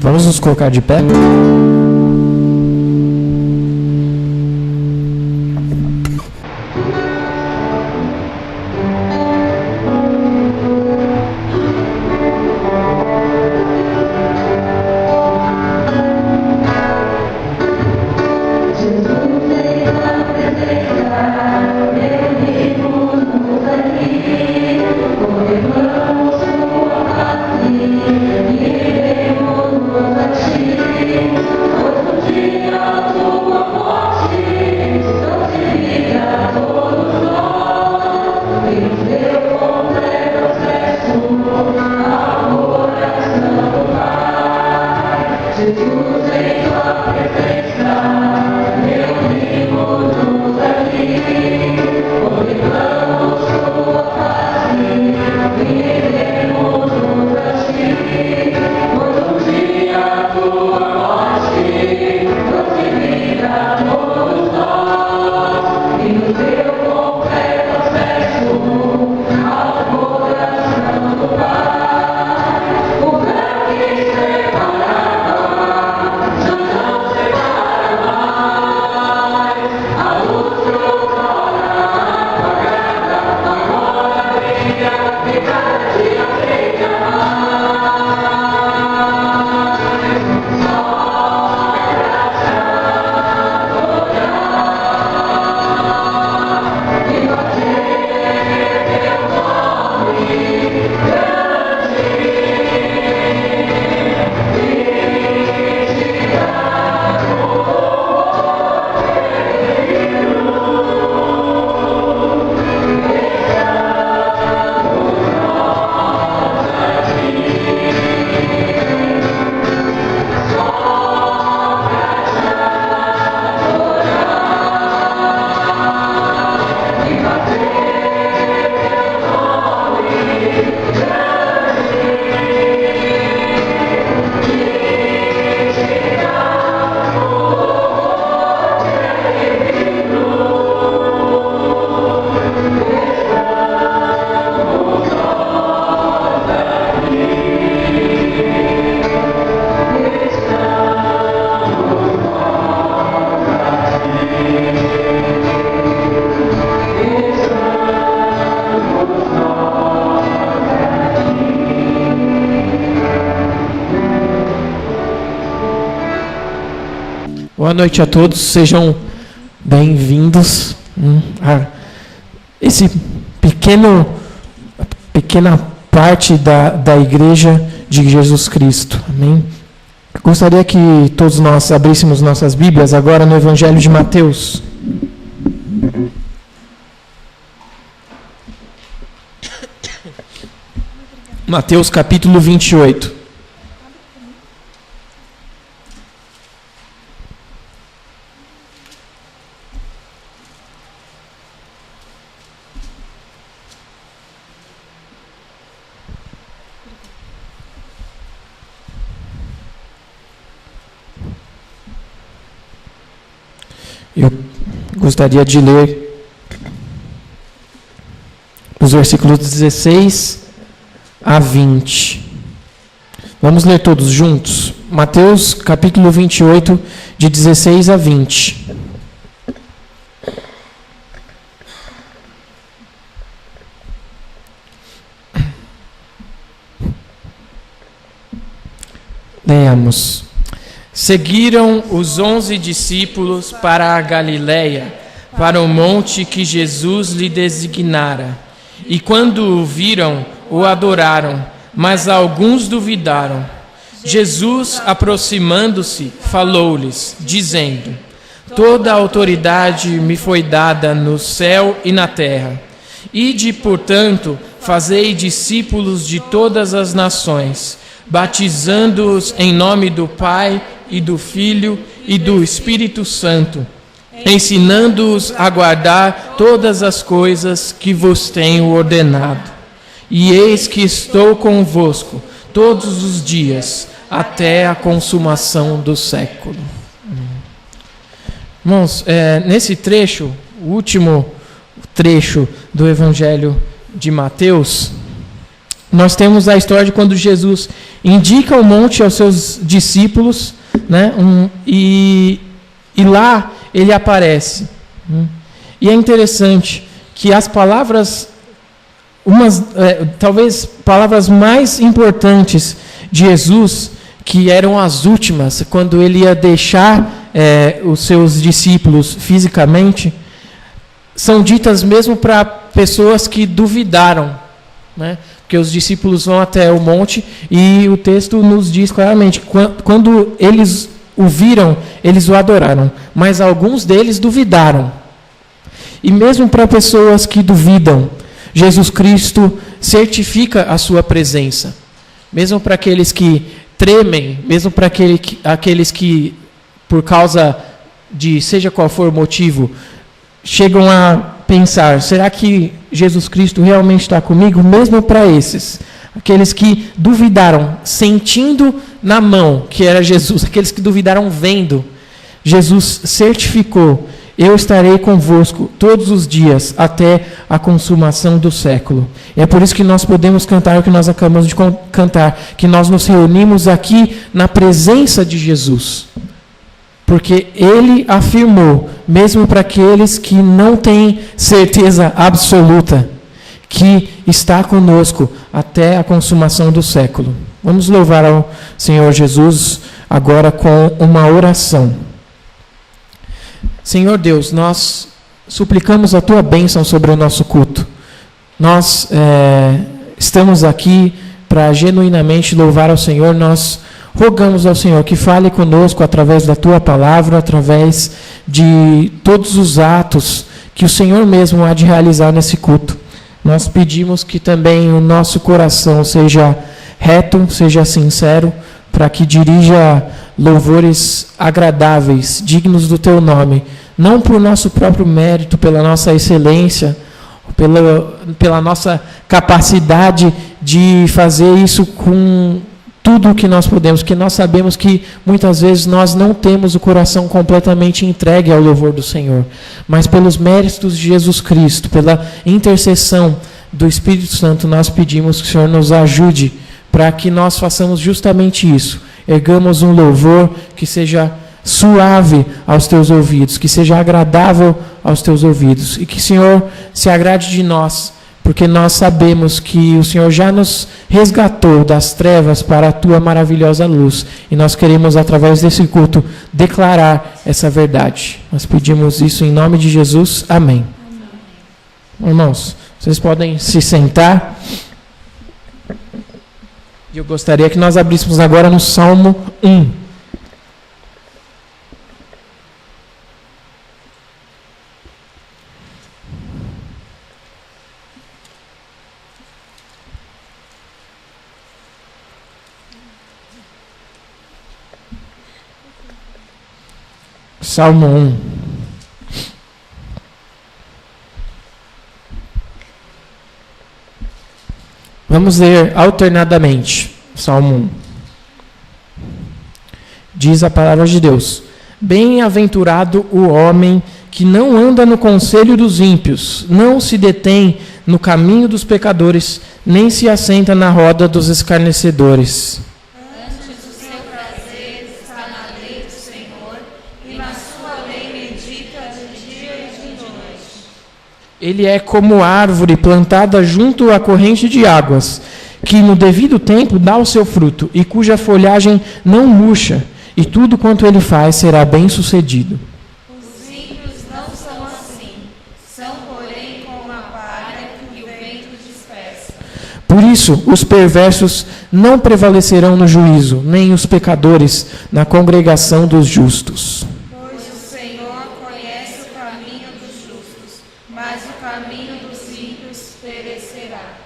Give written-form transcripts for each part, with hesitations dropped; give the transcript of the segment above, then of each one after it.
Vamos nos colocar de pé? Boa noite a todos, sejam bem-vindos a esse pequena parte da Igreja de Jesus Cristo. Amém? Gostaria que todos nós abríssemos nossas Bíblias agora no Evangelho de Mateus. Mateus capítulo 28. Eu gostaria de ler os versículos 16 a 20. Vamos ler todos juntos? Mateus capítulo 28, de 16 a 20. Leamos. Seguiram os 11 discípulos para a Galiléia, para o monte que Jesus lhe designara. E quando o viram, o adoraram, mas alguns duvidaram. Jesus, aproximando-se, falou-lhes, dizendo: Toda a autoridade me foi dada no céu e na terra. Ide, portanto, fazei discípulos de todas as nações, batizando-os em nome do Pai e do Filho e do Espírito Santo, ensinando-os a guardar todas as coisas que vos tenho ordenado. E eis que estou convosco todos os dias, até a consumação do século. Irmãos, nesse trecho, o último trecho do Evangelho de Mateus, nós temos a história de quando Jesus indica o monte aos seus discípulos, né? E lá ele aparece. E é interessante que as palavras, talvez palavras mais importantes de Jesus, que eram as últimas, quando ele ia deixar os seus discípulos fisicamente, são ditas mesmo para pessoas que duvidaram, né? Porque os discípulos vão até o monte e o texto nos diz claramente, quando eles o viram, eles o adoraram, mas alguns deles duvidaram. E mesmo para pessoas que duvidam, Jesus Cristo certifica a sua presença. Mesmo para aqueles que tremem, mesmo para aqueles que, por causa de seja qual for o motivo, chegam a pensar, será que Jesus Cristo realmente está comigo? Mesmo para esses, aqueles que duvidaram, sentindo na mão que era Jesus, aqueles que duvidaram vendo, Jesus certificou, eu estarei convosco todos os dias até a consumação do século. E é por isso que nós podemos cantar o que nós acabamos de cantar, que nós nos reunimos aqui na presença de Jesus. Porque ele afirmou, mesmo para aqueles que não têm certeza absoluta, que está conosco até a consumação do século. Vamos louvar ao Senhor Jesus agora com uma oração. Senhor Deus, nós suplicamos a Tua bênção sobre o nosso culto. Nós estamos aqui para genuinamente louvar ao Senhor. Nós rogamos ao Senhor que fale conosco através da Tua palavra, através de todos os atos que o Senhor mesmo há de realizar nesse culto. Nós pedimos que também o nosso coração seja reto, seja sincero, para que dirija louvores agradáveis, dignos do Teu nome, não por nosso próprio mérito, pela nossa excelência, pela nossa capacidade de fazer isso com tudo o que nós podemos, porque nós sabemos que muitas vezes nós não temos o coração completamente entregue ao louvor do Senhor, mas pelos méritos de Jesus Cristo, pela intercessão do Espírito Santo, nós pedimos que o Senhor nos ajude para que nós façamos justamente isso. Ergamos um louvor que seja suave aos Teus ouvidos, que seja agradável aos Teus ouvidos, e que o Senhor se agrade de nós, porque nós sabemos que o Senhor já nos resgatou das trevas para a Tua maravilhosa luz, e nós queremos, através desse culto, declarar essa verdade. Nós pedimos isso em nome de Jesus. Amém. Irmãos, vocês podem se sentar. E eu gostaria que nós abríssemos agora no Salmo 1. Salmo 1. Vamos ler alternadamente. Salmo 1. Diz a palavra de Deus: Bem-aventurado o homem que não anda no conselho dos ímpios, não se detém no caminho dos pecadores, nem se assenta na roda dos escarnecedores. Antes o seu prazer está na lei do Senhor, e na sua lei medita de dia e de noite. Ele é como árvore plantada junto à corrente de águas, que no devido tempo dá o seu fruto, e cuja folhagem não murcha, e tudo quanto ele faz será bem-sucedido. Os ímpios não são assim, são, porém, como a palha que o vento dispersa. Por isso, os perversos não prevalecerão no juízo, nem os pecadores na congregação dos justos. Pois o Senhor conhece o caminho dos justos, mas o caminho dos ímpios perecerá.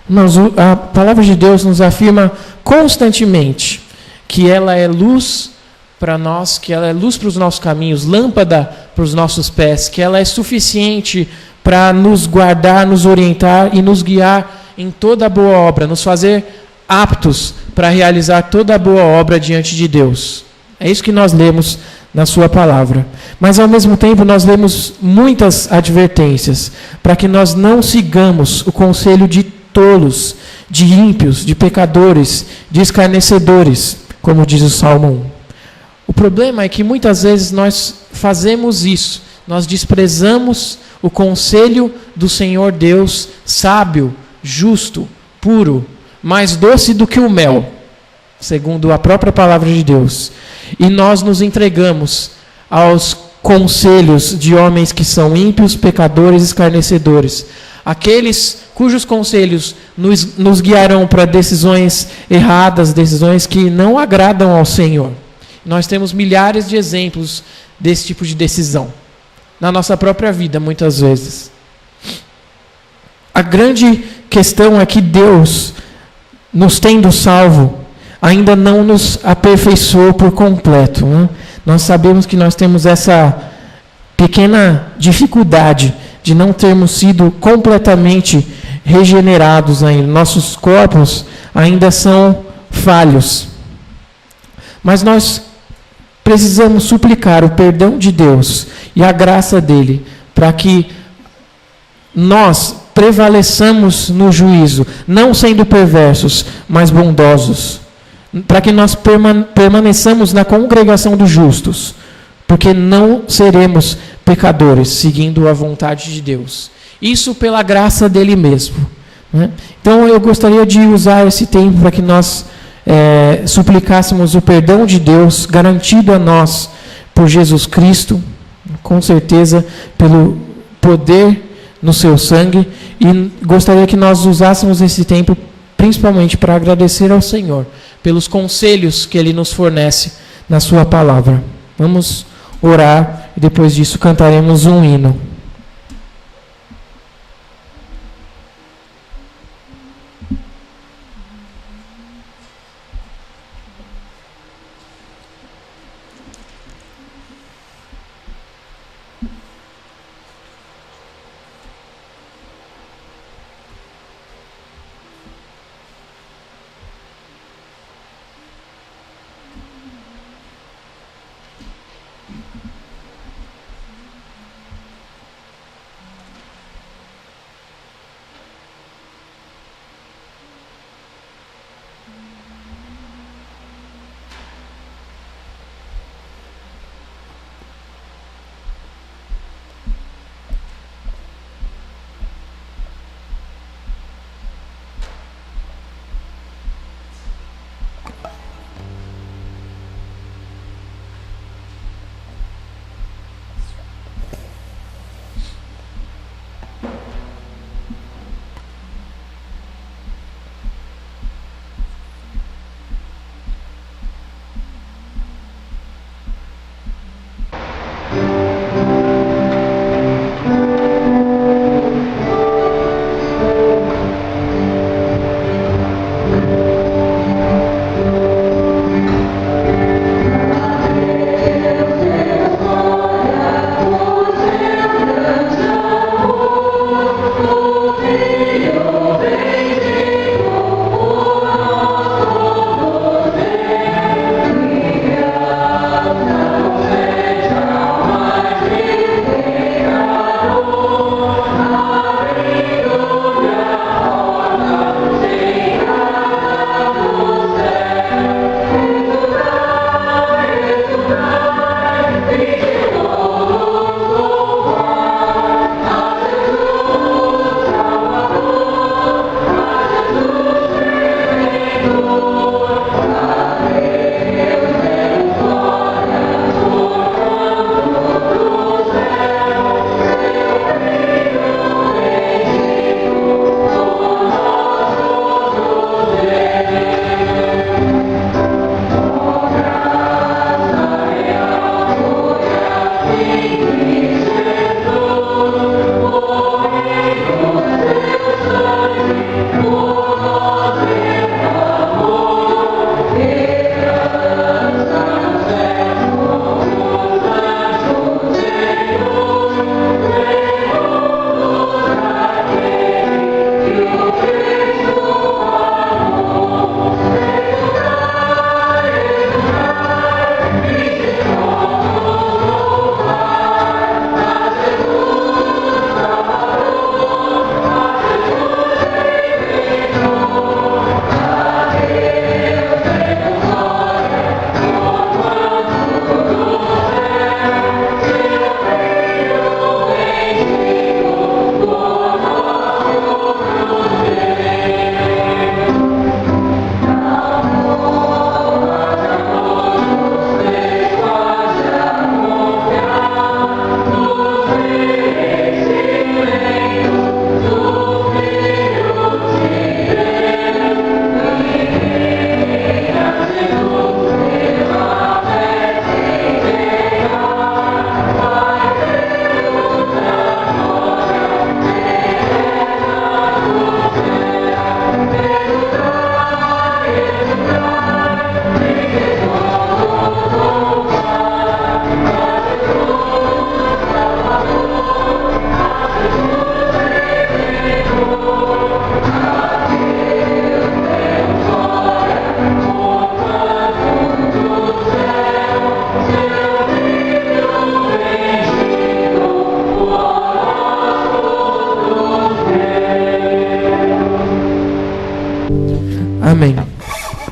Mas a palavra de Deus nos afirma constantemente que ela é luz para nós, que ela é luz para os nossos caminhos, lâmpada para os nossos pés, que ela é suficiente para nos guardar, nos orientar e nos guiar em toda a boa obra, nos fazer aptos para realizar toda a boa obra diante de Deus. É isso que nós lemos na sua palavra. Mas, ao mesmo tempo, nós lemos muitas advertências para que nós não sigamos o conselho de tolos, de ímpios, de pecadores, de escarnecedores, como diz o Salmo 1. O problema é que muitas vezes nós fazemos isso, nós desprezamos o conselho do Senhor Deus, sábio, justo, puro, mais doce do que o mel, segundo a própria palavra de Deus. E nós nos entregamos aos conselhos de homens que são ímpios, pecadores, escarnecedores. Aqueles cujos conselhos nos guiarão para decisões erradas, decisões que não agradam ao Senhor. Nós temos milhares de exemplos desse tipo de decisão na nossa própria vida, muitas vezes. A grande questão é que Deus, nos tendo salvo, ainda não nos aperfeiçoou por completo, né? Nós sabemos que nós temos essa pequena dificuldade de não termos sido completamente regenerados ainda. Nossos corpos ainda são falhos. Mas nós precisamos suplicar o perdão de Deus e a graça dele para que nós prevaleçamos no juízo, não sendo perversos, mas bondosos, para que nós permaneçamos na congregação dos justos, porque não seremos pecadores, seguindo a vontade de Deus. Isso pela graça dele mesmo, né? Então eu gostaria de usar esse tempo para que nós suplicássemos o perdão de Deus, garantido a nós por Jesus Cristo, com certeza pelo poder no seu sangue, e gostaria que nós usássemos esse tempo principalmente para agradecer ao Senhor pelos conselhos que Ele nos fornece na sua palavra. Vamos orar e depois disso cantaremos um hino.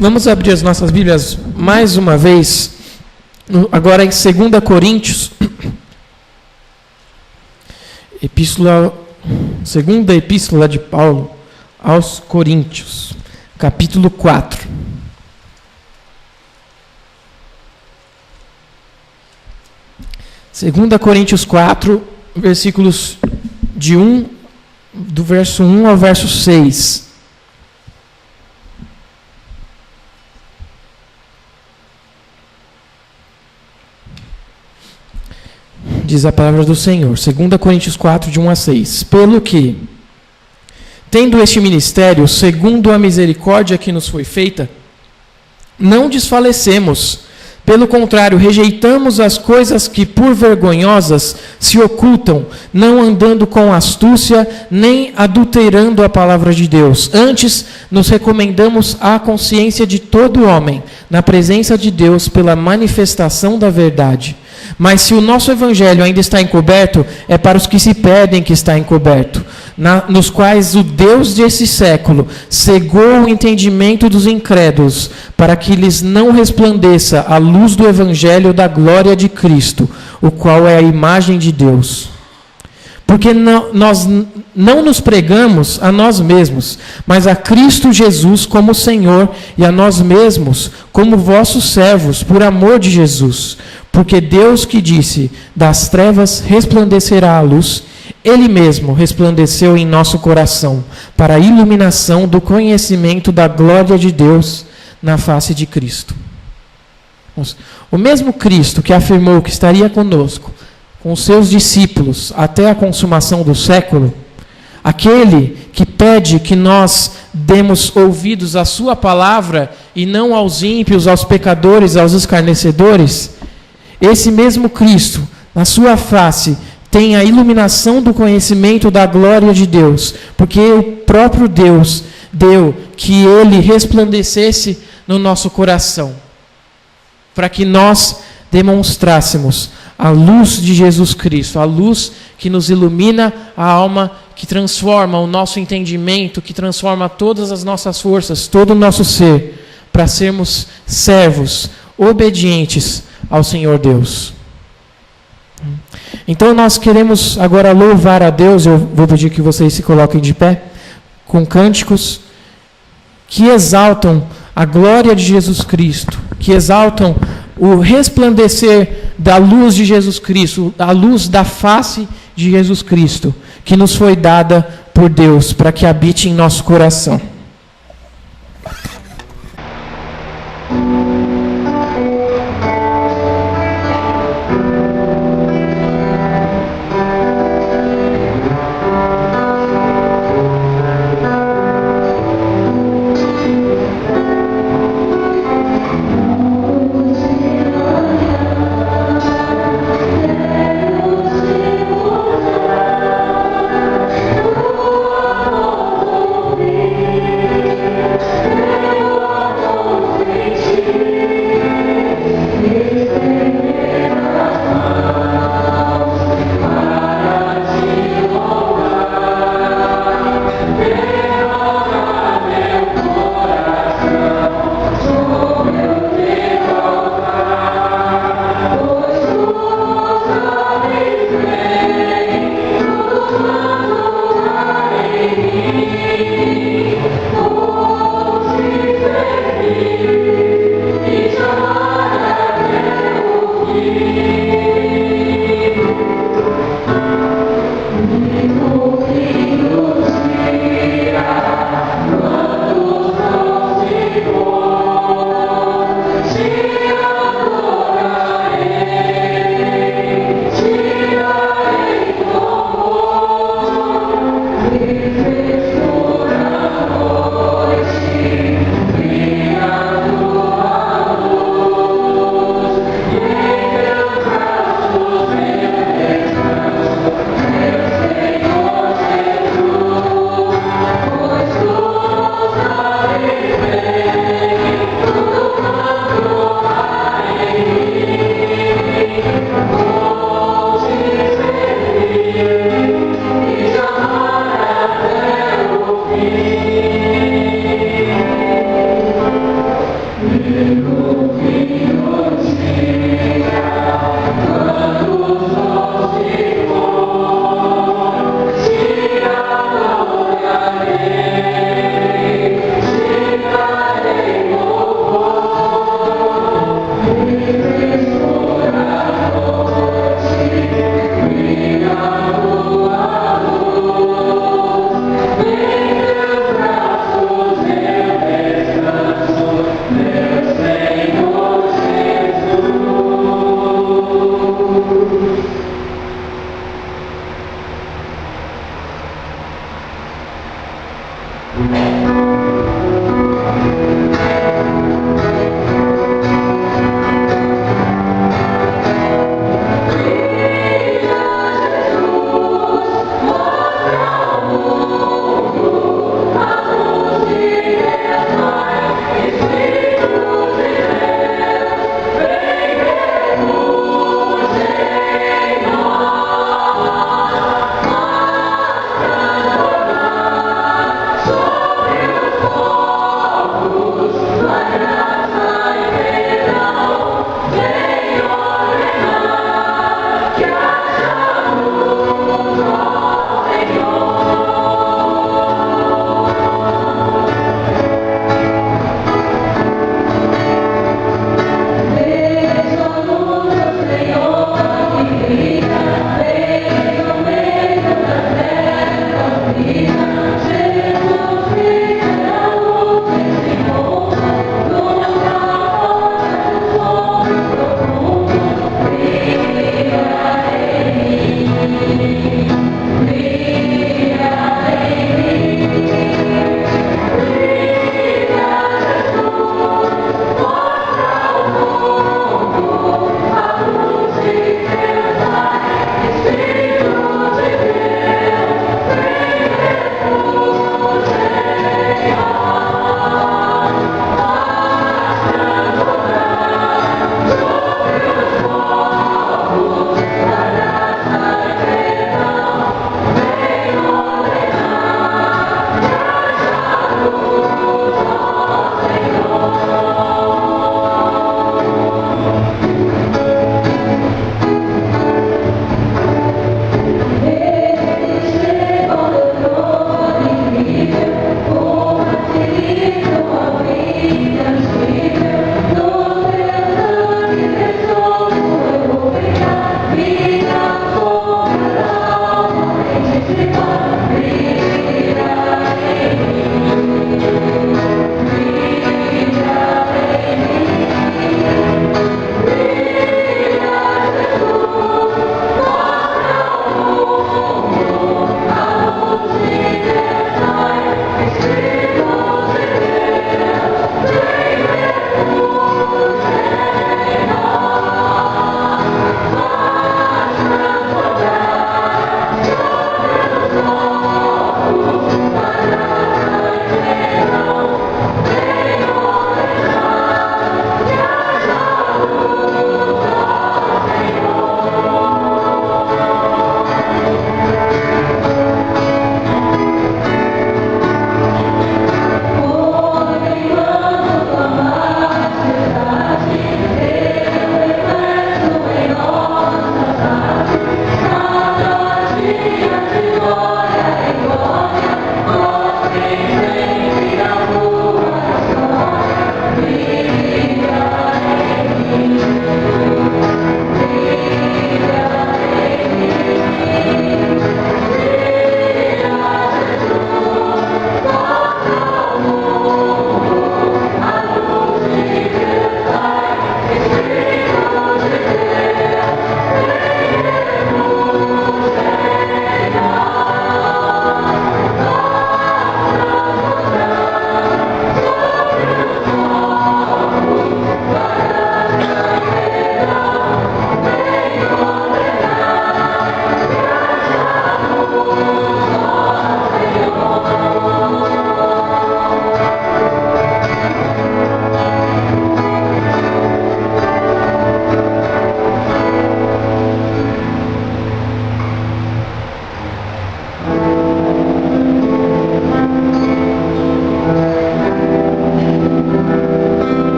Vamos abrir as nossas Bíblias mais uma vez, agora em 2 Coríntios, segunda epístola de Paulo aos Coríntios, capítulo 4. Segunda Coríntios 4, versículos do verso 1 ao verso 6. Diz a palavra do Senhor, 2 Coríntios 4, de 1 a 6. Pelo que, tendo este ministério, segundo a misericórdia que nos foi feita, não desfalecemos. Pelo contrário, rejeitamos as coisas que por vergonhosas se ocultam, não andando com astúcia, nem adulterando a palavra de Deus. Antes, nos recomendamos à consciência de todo homem, na presença de Deus, pela manifestação da verdade. Mas se o nosso evangelho ainda está encoberto, é para os que se perdem que está encoberto, nos quais o Deus desse século cegou o entendimento dos incrédulos, para que lhes não resplandeça a luz do evangelho da glória de Cristo, o qual é a imagem de Deus. Porque nós não nos pregamos a nós mesmos, mas a Cristo Jesus como Senhor, e a nós mesmos como vossos servos, por amor de Jesus. Porque Deus que disse, das trevas resplandecerá a luz, Ele mesmo resplandeceu em nosso coração, para a iluminação do conhecimento da glória de Deus na face de Cristo. O mesmo Cristo que afirmou que estaria conosco, com os seus discípulos, até a consumação do século, aquele que pede que nós demos ouvidos à sua palavra e não aos ímpios, aos pecadores, aos escarnecedores, esse mesmo Cristo, na sua face, tem a iluminação do conhecimento da glória de Deus, porque o próprio Deus deu que Ele resplandecesse no nosso coração, para que nós demonstrássemos a luz de Jesus Cristo, a luz que nos ilumina a alma, que transforma o nosso entendimento, que transforma todas as nossas forças, todo o nosso ser, para sermos servos obedientes ao Senhor Deus. Então nós queremos agora louvar a Deus. Eu vou pedir que vocês se coloquem de pé, com cânticos que exaltam a glória de Jesus Cristo, que exaltam o resplandecer da luz de Jesus Cristo, a luz da face de Jesus Cristo, que nos foi dada por Deus, para que habite em nosso coração. Thank you.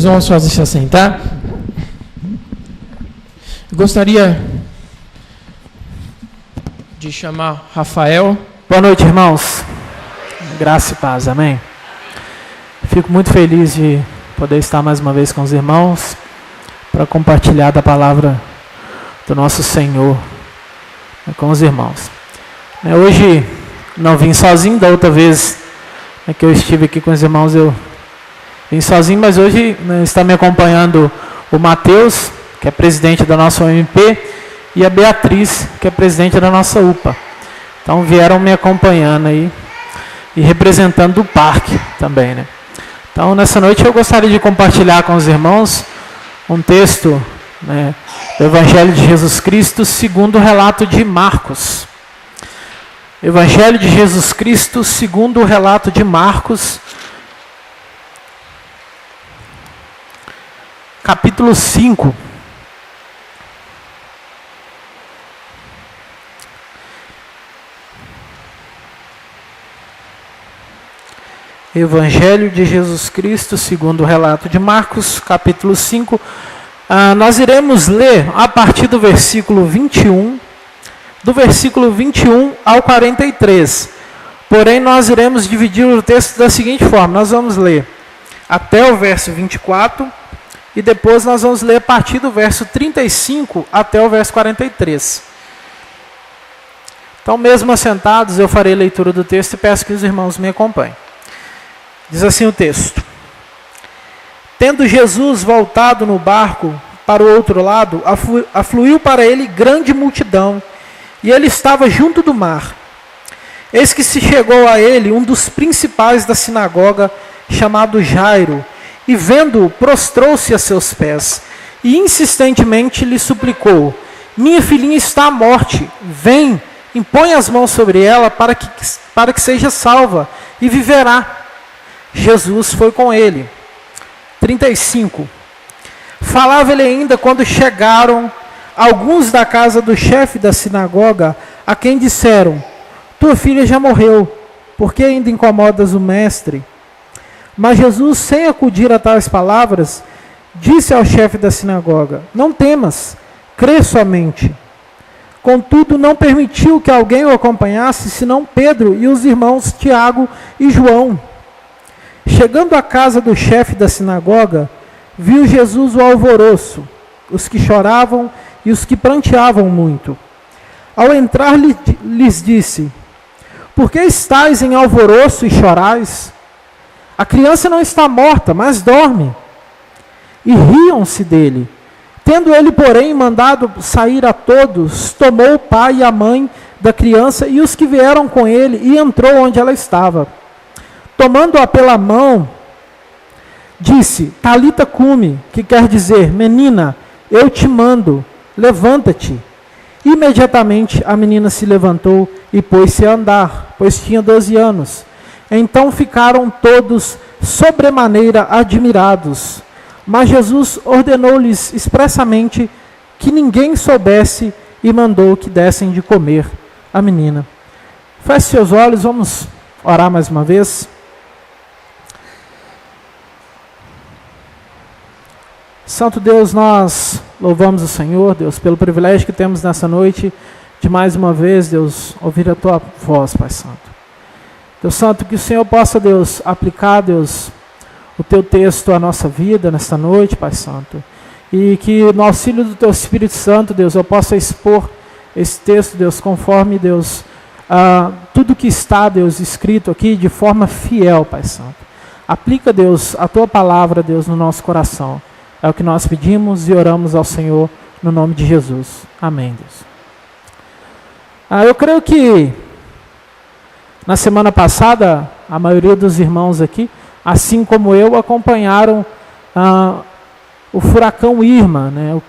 Irmãos, vamos fazer se assentar. Eu gostaria de chamar Rafael. Boa noite, irmãos. Graça e paz, amém. Fico muito feliz de poder estar mais uma vez com os irmãos para compartilhar da palavra do nosso Senhor com os irmãos. Hoje não vim sozinho, da outra vez que eu estive aqui com os irmãos eu vim sozinho, mas hoje está me acompanhando o Mateus, que é presidente da nossa UMP, e a Beatriz, que é presidente da nossa UPA. Então vieram me acompanhando aí e representando o parque também, né? Então nessa noite eu gostaria de compartilhar com os irmãos um texto, né, do Evangelho de Jesus Cristo segundo o relato de Marcos. Evangelho de Jesus Cristo segundo o relato de Marcos, capítulo 5. Evangelho de Jesus Cristo segundo o relato de Marcos, capítulo 5. Nós iremos ler a partir do versículo 21, do versículo 21 ao 43. Porém, nós iremos dividir o texto da seguinte forma: nós vamos ler até o verso 24 e depois nós vamos ler a partir do verso 35 até o verso 43. Então, mesmo assentados, eu farei leitura do texto e peço que os irmãos me acompanhem. Diz assim o texto: Tendo Jesus voltado no barco para o outro lado, afluiu para ele grande multidão, e ele estava junto do mar. Eis que se chegou a ele um dos principais da sinagoga, chamado Jairo, e vendo-o, prostrou-se a seus pés, e insistentemente lhe suplicou: Minha filhinha está à morte, vem, impõe as mãos sobre ela, para que seja salva, e viverá. Jesus foi com ele. 35. Falava ele ainda quando chegaram alguns da casa do chefe da sinagoga, a quem disseram: Tua filha já morreu, por que ainda incomodas o mestre? Mas Jesus, sem acudir a tais palavras, disse ao chefe da sinagoga: Não temas, crê somente. Contudo, não permitiu que alguém o acompanhasse, senão Pedro e os irmãos Tiago e João. Chegando à casa do chefe da sinagoga, viu Jesus o alvoroço, os que choravam e os que pranteavam muito. Ao entrar, lhes disse: Por que estáis em alvoroço e chorais? A criança não está morta, mas dorme. E riam-se dele. Tendo ele, porém, mandado sair a todos, tomou o pai e a mãe da criança e os que vieram com ele, e entrou onde ela estava. Tomando-a pela mão, disse: Talita cumi, que quer dizer: Menina, eu te mando, levanta-te. Imediatamente a menina se levantou e pôs-se a andar, pois tinha 12 anos. Então ficaram todos sobremaneira admirados. Mas Jesus ordenou-lhes expressamente que ninguém soubesse e mandou que dessem de comer a menina. Feche seus olhos, vamos orar mais uma vez. Santo Deus, nós louvamos o Senhor, Deus, pelo privilégio que temos nessa noite de mais uma vez, Deus, ouvir a Tua voz, Pai Santo. Deus Santo, que o Senhor possa, Deus, aplicar, Deus, o Teu texto à nossa vida nesta noite, Pai Santo. E que no auxílio do Teu Espírito Santo, Deus, eu possa expor esse texto, Deus, conforme, Deus, tudo que está, Deus, escrito aqui de forma fiel, Pai Santo. Aplica, Deus, a Tua palavra, Deus, no nosso coração. É o que nós pedimos e oramos ao Senhor no nome de Jesus. Amém, Deus. Eu creio que na semana passada, a maioria dos irmãos aqui, assim como eu, acompanharam o furacão Irma, né,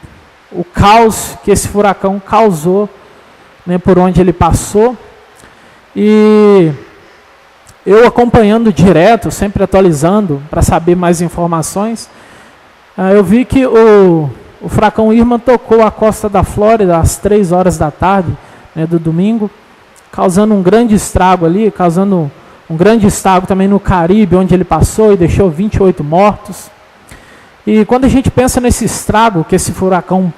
o caos que esse furacão causou, né, por onde ele passou. E eu acompanhando direto, sempre atualizando para saber mais informações, eu vi que o furacão Irma tocou a costa da Flórida às 3 horas da tarde, né, do domingo, causando um grande estrago ali, causando um grande estrago também no Caribe, onde ele passou e deixou 28 mortos. E quando a gente pensa nesse estrago que esse furacão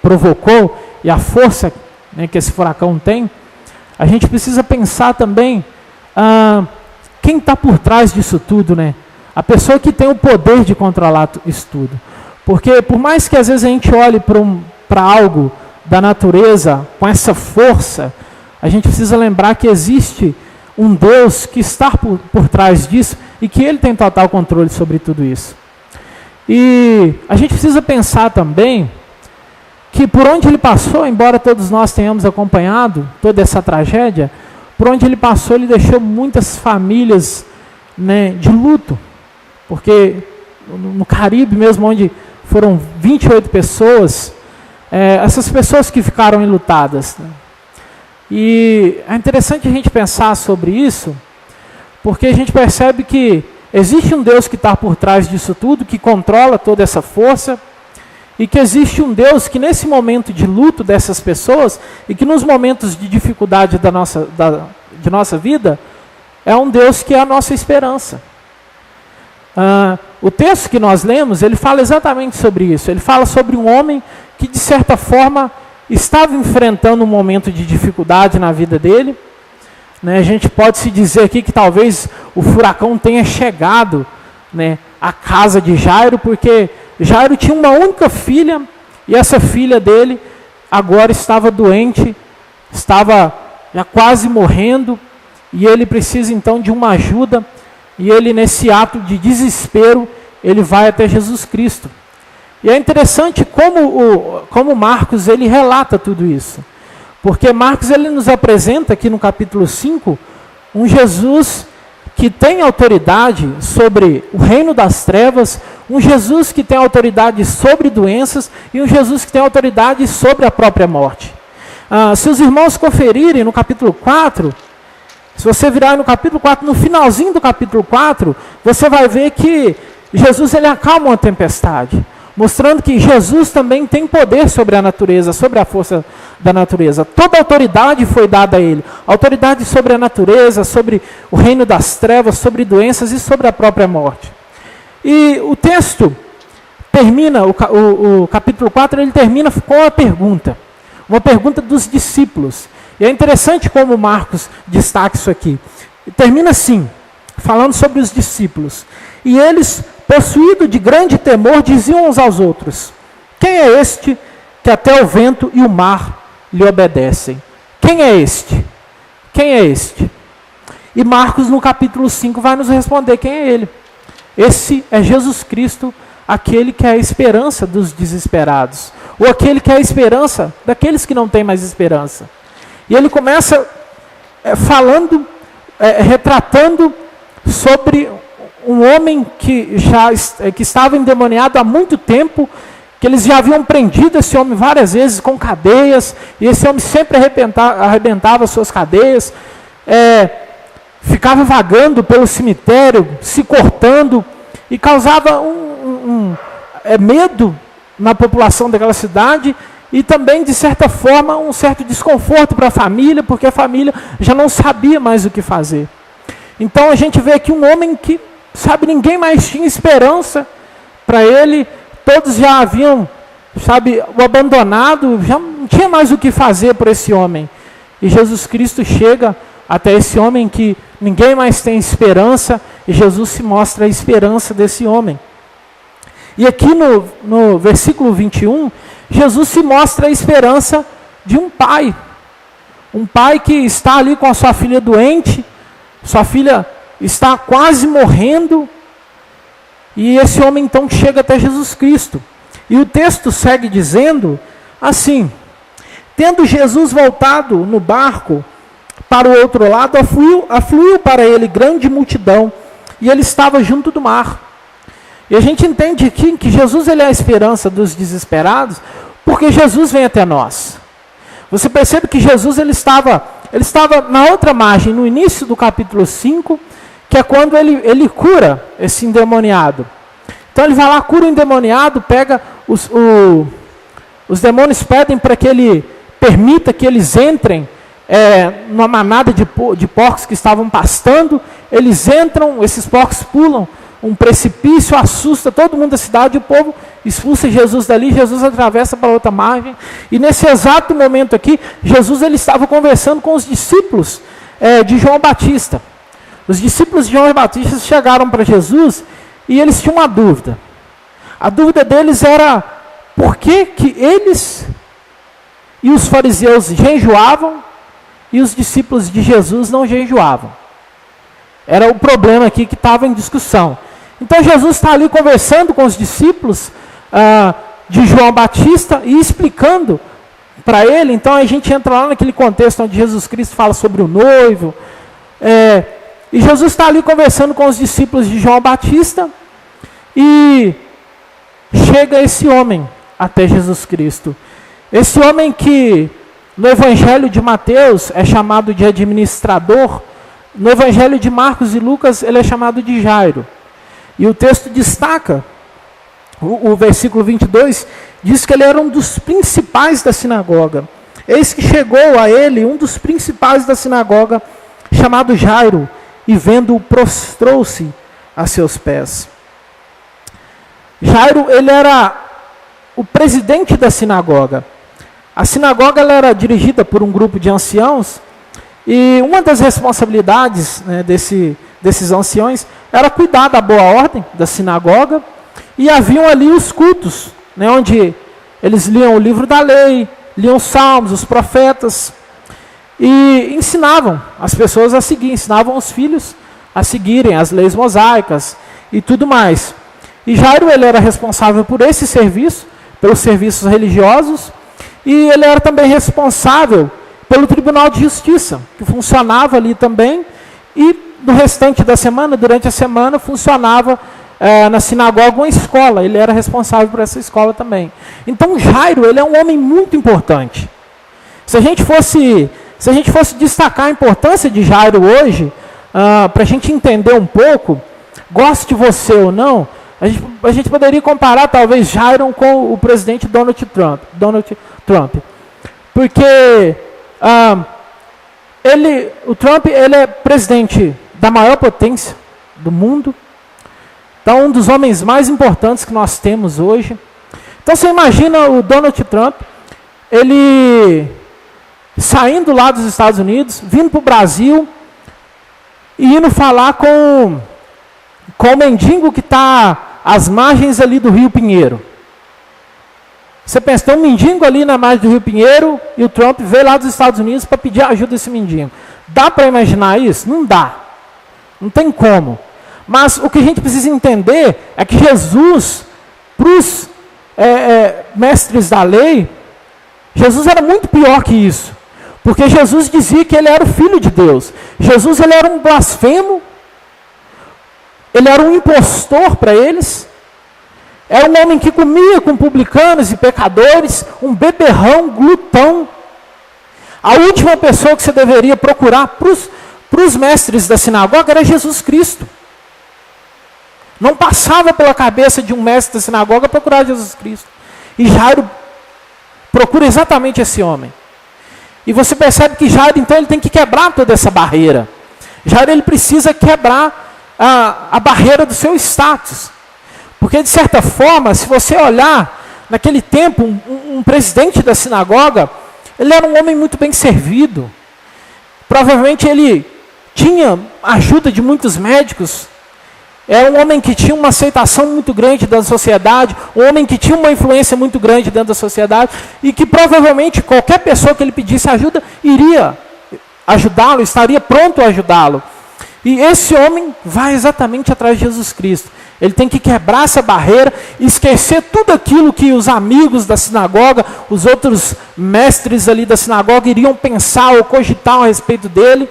provocou e a força, né, que esse furacão tem, a gente precisa pensar também quem está por trás disso tudo, né? A pessoa que tem o poder de controlar isso tudo. Porque por mais que às vezes a gente olhe para algo da natureza com essa força, a gente precisa lembrar que existe um Deus que está por trás disso e que Ele tem total controle sobre tudo isso. E a gente precisa pensar também que por onde Ele passou, embora todos nós tenhamos acompanhado toda essa tragédia, por onde Ele passou, Ele deixou muitas famílias, né, de luto. Porque no Caribe mesmo, onde foram 28 pessoas, essas pessoas que ficaram enlutadas, né? E é interessante a gente pensar sobre isso, porque a gente percebe que existe um Deus que está por trás disso tudo, que controla toda essa força, e que existe um Deus que nesse momento de luto dessas pessoas, e que nos momentos de dificuldade de nossa vida, é um Deus que é a nossa esperança. O texto que nós lemos, ele fala exatamente sobre isso. Ele fala sobre um homem que, de certa forma, estava enfrentando um momento de dificuldade na vida dele. Né? A gente pode se dizer aqui que talvez o furacão tenha chegado, né, à casa de Jairo, porque Jairo tinha uma única filha, e essa filha dele agora estava doente, estava já quase morrendo, e ele precisa então de uma ajuda. E ele, nesse ato de desespero, ele vai até Jesus Cristo. E é interessante como Marcos ele relata tudo isso. Porque Marcos ele nos apresenta aqui no capítulo 5, um Jesus que tem autoridade sobre o reino das trevas, um Jesus que tem autoridade sobre doenças e um Jesus que tem autoridade sobre a própria morte. Se os irmãos conferirem no capítulo 4... Se você virar no capítulo 4, no finalzinho do capítulo 4, você vai ver que Jesus ele acalma uma tempestade, mostrando que Jesus também tem poder sobre a natureza, sobre a força da natureza. Toda a autoridade foi dada a ele. Autoridade sobre a natureza, sobre o reino das trevas, sobre doenças e sobre a própria morte. E o texto termina, o capítulo 4, ele termina com uma pergunta dos discípulos. E é interessante como Marcos destaca isso aqui. E termina assim, falando sobre os discípulos. E eles, possuídos de grande temor, diziam uns aos outros: quem é este que até o vento e o mar lhe obedecem? Quem é este? Quem é este? E Marcos, no capítulo 5, vai nos responder quem é ele. Esse é Jesus Cristo, aquele que é a esperança dos desesperados. Ou aquele que é a esperança daqueles que não têm mais esperança. E ele começa falando, retratando sobre um homem que estava endemoniado há muito tempo, que eles já haviam prendido esse homem várias vezes com cadeias, e esse homem sempre arrebentava suas cadeias, ficava vagando pelo cemitério, se cortando, e causava medo na população daquela cidade, e também, de certa forma, um certo desconforto para a família, porque a família já não sabia mais o que fazer. Então a gente vê aqui um homem que, ninguém mais tinha esperança para ele, todos já haviam, o abandonado, já não tinha mais o que fazer por esse homem. E Jesus Cristo chega até esse homem que ninguém mais tem esperança, e Jesus se mostra a esperança desse homem. E aqui no versículo 21, Jesus se mostra a esperança de um pai que está ali com a sua filha doente, sua filha está quase morrendo, e esse homem então chega até Jesus Cristo. E o texto segue dizendo assim: tendo Jesus voltado no barco para o outro lado, afluiu para ele grande multidão, e ele estava junto do mar. E a gente entende aqui que Jesus ele é a esperança dos desesperados, porque Jesus vem até nós. Você percebe que Jesus ele estava na outra margem, no início do capítulo 5, que é quando ele cura esse endemoniado. Então ele vai lá, cura o endemoniado, pega os demônios pedem para que ele permita que eles entrem numa manada de porcos que estavam pastando. Eles entram, esses porcos pulam um precipício, assusta todo mundo da cidade, o povo expulsa Jesus dali, Jesus atravessa para outra margem, e nesse exato momento aqui, Jesus ele estava conversando com os discípulos de João Batista. Os discípulos de João Batista chegaram para Jesus e eles tinham uma dúvida. A dúvida deles era por que eles e os fariseus jejuavam e os discípulos de Jesus não jejuavam. Era o problema aqui que estava em discussão. Então Jesus está ali conversando com os discípulos de João Batista e explicando para ele. Então a gente entra lá naquele contexto onde Jesus Cristo fala sobre o noivo. E Jesus está ali conversando com os discípulos de João Batista e chega esse homem até Jesus Cristo. Esse homem que no Evangelho de Mateus é chamado de administrador, no Evangelho de Marcos e Lucas ele é chamado de Jairo. E o texto destaca, o versículo 22, diz que ele era um dos principais da sinagoga. Eis que chegou a ele um dos principais da sinagoga, chamado Jairo, e vendo-o prostrou-se a seus pés. Jairo, ele era o presidente da sinagoga. A sinagoga ela era dirigida por um grupo de anciãos, e uma das responsabilidades desses anciões era cuidar da boa ordem da sinagoga, e haviam ali os cultos, onde eles liam o livro da lei, liam os salmos, os profetas, e ensinavam as pessoas a seguir, ensinavam os filhos a seguirem as leis mosaicas e tudo mais. E Jairo ele era responsável por esse serviço, pelos serviços religiosos, e ele era também responsável pelo Tribunal de Justiça, que funcionava ali também, e no restante da semana, durante a semana, funcionava na sinagoga uma escola, ele era responsável por essa escola também. Então Jairo, ele é um homem muito importante. Se a gente fosse destacar a importância de Jairo hoje, para a gente entender um pouco, goste você ou não, a gente poderia comparar talvez Jairo com o presidente Donald Trump. Porque o Trump ele é presidente da maior potência do mundo, então um dos homens mais importantes que nós temos hoje. Então você imagina o Donald Trump, ele saindo lá dos Estados Unidos, vindo para o Brasil e indo falar com o mendigo que está às margens ali do Rio Pinheiro. Você pensa, tem um mendigo ali na margem do Rio Pinheiro e o Trump veio lá dos Estados Unidos para pedir ajuda desse mendigo. Dá para imaginar isso? Não dá. Não tem como. Mas o que a gente precisa entender é que Jesus, para os mestres da lei, Jesus era muito pior que isso. Porque Jesus dizia que ele era o Filho de Deus. Jesus ele era um blasfemo, ele era um impostor para eles, era um homem que comia com publicanos e pecadores, um beberrão, glutão. A última pessoa que você deveria procurar para os mestres da sinagoga era Jesus Cristo. Não passava pela cabeça de um mestre da sinagoga procurar Jesus Cristo. E Jairo procura exatamente esse homem. E você percebe que Jairo, então, ele tem que quebrar toda essa barreira. Jairo, ele precisa quebrar a barreira do seu status. Porque, de certa forma, se você olhar, naquele tempo, um presidente da sinagoga, ele era um homem muito bem servido. Provavelmente ele tinha ajuda de muitos médicos. Era um homem que tinha uma aceitação muito grande dentro da sociedade, um homem que tinha uma influência muito grande dentro da sociedade, e que provavelmente qualquer pessoa que ele pedisse ajuda, iria ajudá-lo, estaria pronto a ajudá-lo. E esse homem vai exatamente atrás de Jesus Cristo. Ele tem que quebrar essa barreira, esquecer tudo aquilo que os amigos da sinagoga, os outros mestres ali da sinagoga iriam pensar ou cogitar a respeito dele,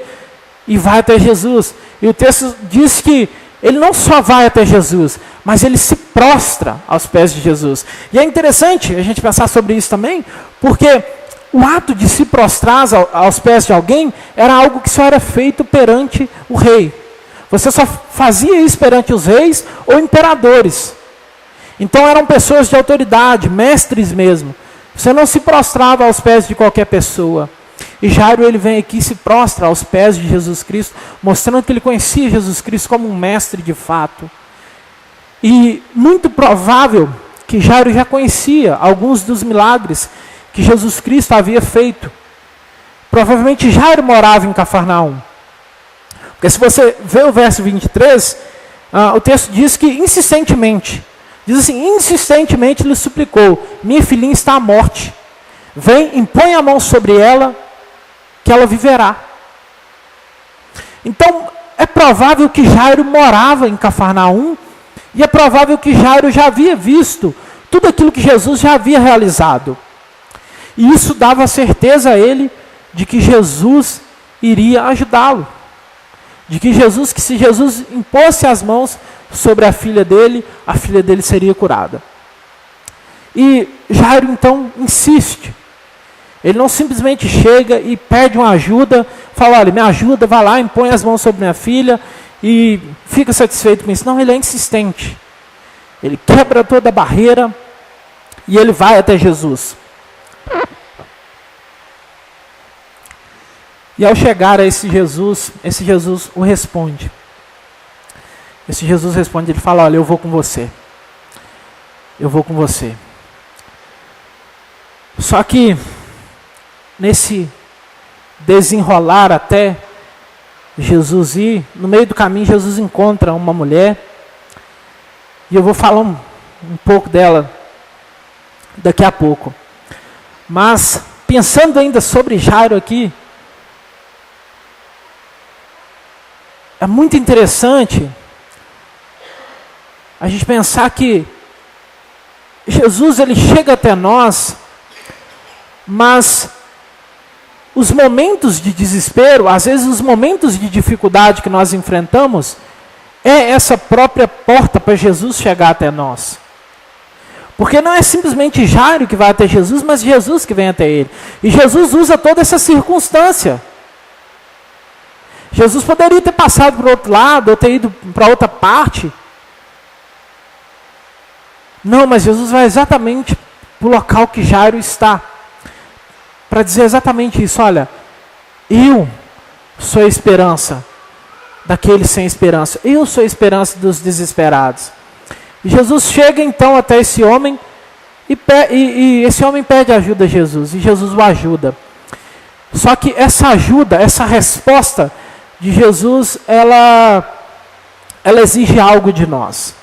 e vai até Jesus. E o texto diz que ele não só vai até Jesus, mas ele se prostra aos pés de Jesus. E é interessante a gente pensar sobre isso também, porque o ato de se prostrar aos pés de alguém era algo que só era feito perante o rei. Você só fazia isso perante os reis ou imperadores. Então eram pessoas de autoridade, mestres mesmo. Você não se prostrava aos pés de qualquer pessoa. E Jairo, ele vem aqui e se prostra aos pés de Jesus Cristo, mostrando que ele conhecia Jesus Cristo como um mestre de fato. E muito provável que Jairo já conhecia alguns dos milagres que Jesus Cristo havia feito. Provavelmente Jairo morava em Cafarnaum. Porque se você vê o verso 23, o texto diz que insistentemente, lhe suplicou: minha filhinha está à morte. Vem, impõe a mão sobre ela, que ela viverá. Então, é provável que Jairo morava em Cafarnaum, e é provável que Jairo já havia visto tudo aquilo que Jesus já havia realizado. E isso dava certeza a ele de que Jesus iria ajudá-lo. De que se Jesus impôsse as mãos sobre a filha dele seria curada. E Jairo então insiste. Ele não simplesmente chega e pede uma ajuda, fala: olha, me ajuda, vai lá, impõe as mãos sobre minha filha e fica satisfeito com isso. Não, ele é insistente. Ele quebra toda a barreira e ele vai até Jesus. E ao chegar a esse Jesus o responde. Esse Jesus responde, ele fala: olha, eu vou com você. Eu vou com você. Só que, nesse desenrolar até Jesus ir, no meio do caminho Jesus encontra uma mulher, e eu vou falar um pouco dela daqui a pouco. Mas, pensando ainda sobre Jairo aqui, é muito interessante a gente pensar que Jesus ele chega até nós, mas os momentos de desespero, às vezes os momentos de dificuldade que nós enfrentamos, é essa própria porta para Jesus chegar até nós. Porque não é simplesmente Jairo que vai até Jesus, mas Jesus que vem até ele. E Jesus usa toda essa circunstância. Jesus poderia ter passado para o outro lado, ou ter ido para outra parte. Não, mas Jesus vai exatamente para o local que Jairo está. Para dizer exatamente isso: olha, eu sou a esperança daqueles sem esperança. Eu sou a esperança dos desesperados. E Jesus chega então até esse homem, e esse homem pede ajuda a Jesus, e Jesus o ajuda. Só que essa ajuda, essa resposta de Jesus, ela exige algo de nós.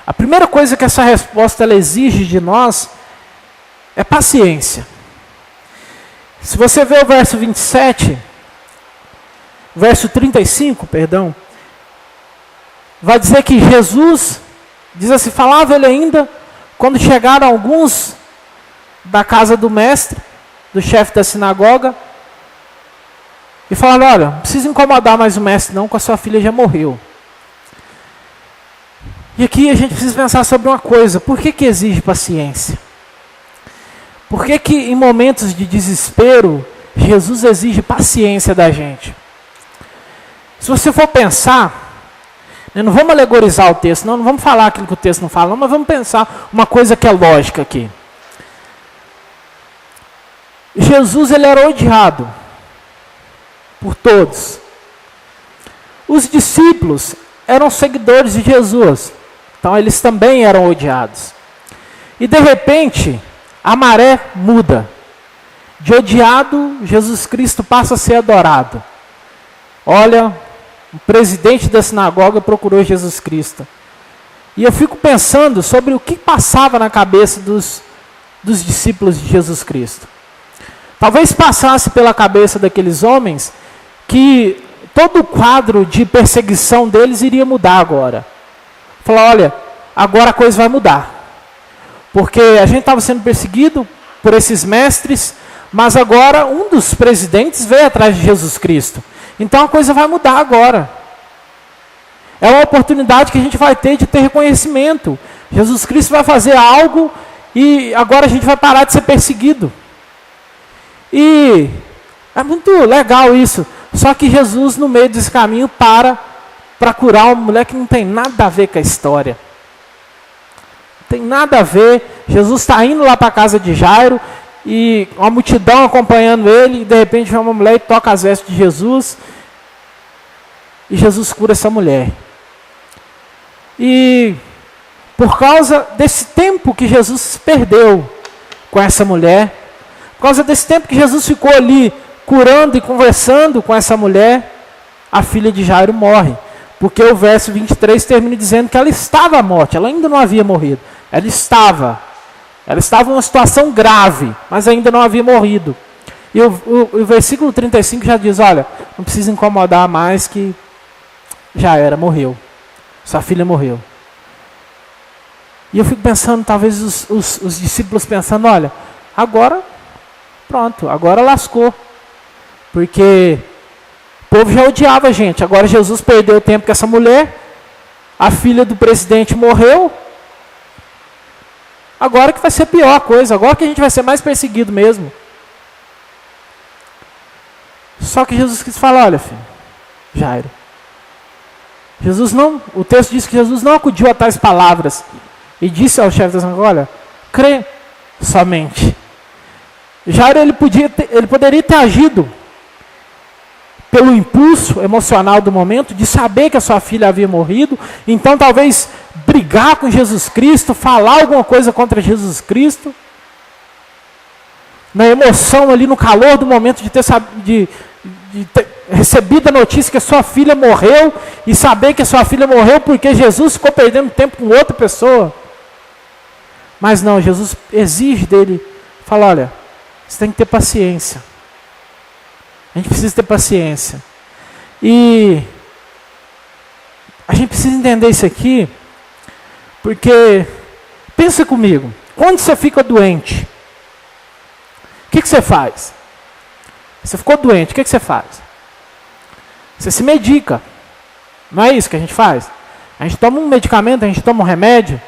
A primeira coisa que essa resposta ela exige de nós é paciência. Se você vê o verso 27, verso 35, perdão, vai dizer que Jesus, diz assim, falava ele ainda, quando chegaram alguns da casa do mestre, do chefe da sinagoga, e falaram: olha, não precisa incomodar mais o mestre não, que a sua filha já morreu. E aqui a gente precisa pensar sobre uma coisa: por que exige paciência? Por que em momentos de desespero, Jesus exige paciência da gente? Se você for pensar, não vamos alegorizar o texto, não vamos falar aquilo que o texto não fala, não, mas vamos pensar uma coisa que é lógica aqui. Jesus ele era odiado por todos. Os discípulos eram seguidores de Jesus, então eles também eram odiados. E de repente, a maré muda. De odiado, Jesus Cristo passa a ser adorado. Olha, o presidente da sinagoga procurou Jesus Cristo. E eu fico pensando sobre o que passava na cabeça dos discípulos de Jesus Cristo. Talvez passasse pela cabeça daqueles homens que todo o quadro de perseguição deles iria mudar agora. Falar: olha, agora a coisa vai mudar. Porque a gente estava sendo perseguido por esses mestres, mas agora um dos presidentes veio atrás de Jesus Cristo. Então a coisa vai mudar agora. É uma oportunidade que a gente vai ter de ter reconhecimento. Jesus Cristo vai fazer algo e agora a gente vai parar de ser perseguido. E é muito legal isso. Só que Jesus, no meio desse caminho, para curar uma mulher que não tem nada a ver com a história. Não tem nada a ver. Jesus está indo lá para a casa de Jairo, e uma multidão acompanhando ele, e de repente vem uma mulher e toca as vestes de Jesus, e Jesus cura essa mulher. E por causa desse tempo que Jesus perdeu com essa mulher, por causa desse tempo que Jesus ficou ali curando e conversando com essa mulher, a filha de Jairo morre. Porque o verso 23 termina dizendo que ela estava à morte, ela ainda não havia morrido. Ela estava em uma situação grave, mas ainda não havia morrido. E o versículo 35 já diz, olha, não precisa incomodar mais que já era, morreu. Sua filha morreu. E eu fico pensando, talvez os discípulos pensando, olha, agora, pronto, agora lascou. Porque o povo já odiava a gente. Agora Jesus perdeu o tempo com essa mulher, a filha do presidente morreu. Agora que vai ser pior a coisa, agora que a gente vai ser mais perseguido mesmo. Só que Jesus quis falar, olha, filho, Jairo, o texto diz que Jesus não acudiu a tais palavras e disse ao chefe da sinagoga, olha, crê somente. Jairo, ele poderia ter agido pelo impulso emocional do momento, de saber que a sua filha havia morrido, então talvez brigar com Jesus Cristo, falar alguma coisa contra Jesus Cristo, na emoção ali, no calor do momento de ter recebido a notícia que a sua filha morreu, e saber que a sua filha morreu porque Jesus ficou perdendo tempo com outra pessoa. Mas não, Jesus exige dele, fala, olha, você tem que ter paciência. A gente precisa ter paciência. E a gente precisa entender isso aqui, porque, pensa comigo, quando você fica doente, o que você faz? Você ficou doente, o que você faz? Você se medica. Não é isso que a gente faz? A gente toma um medicamento, a gente toma um remédio.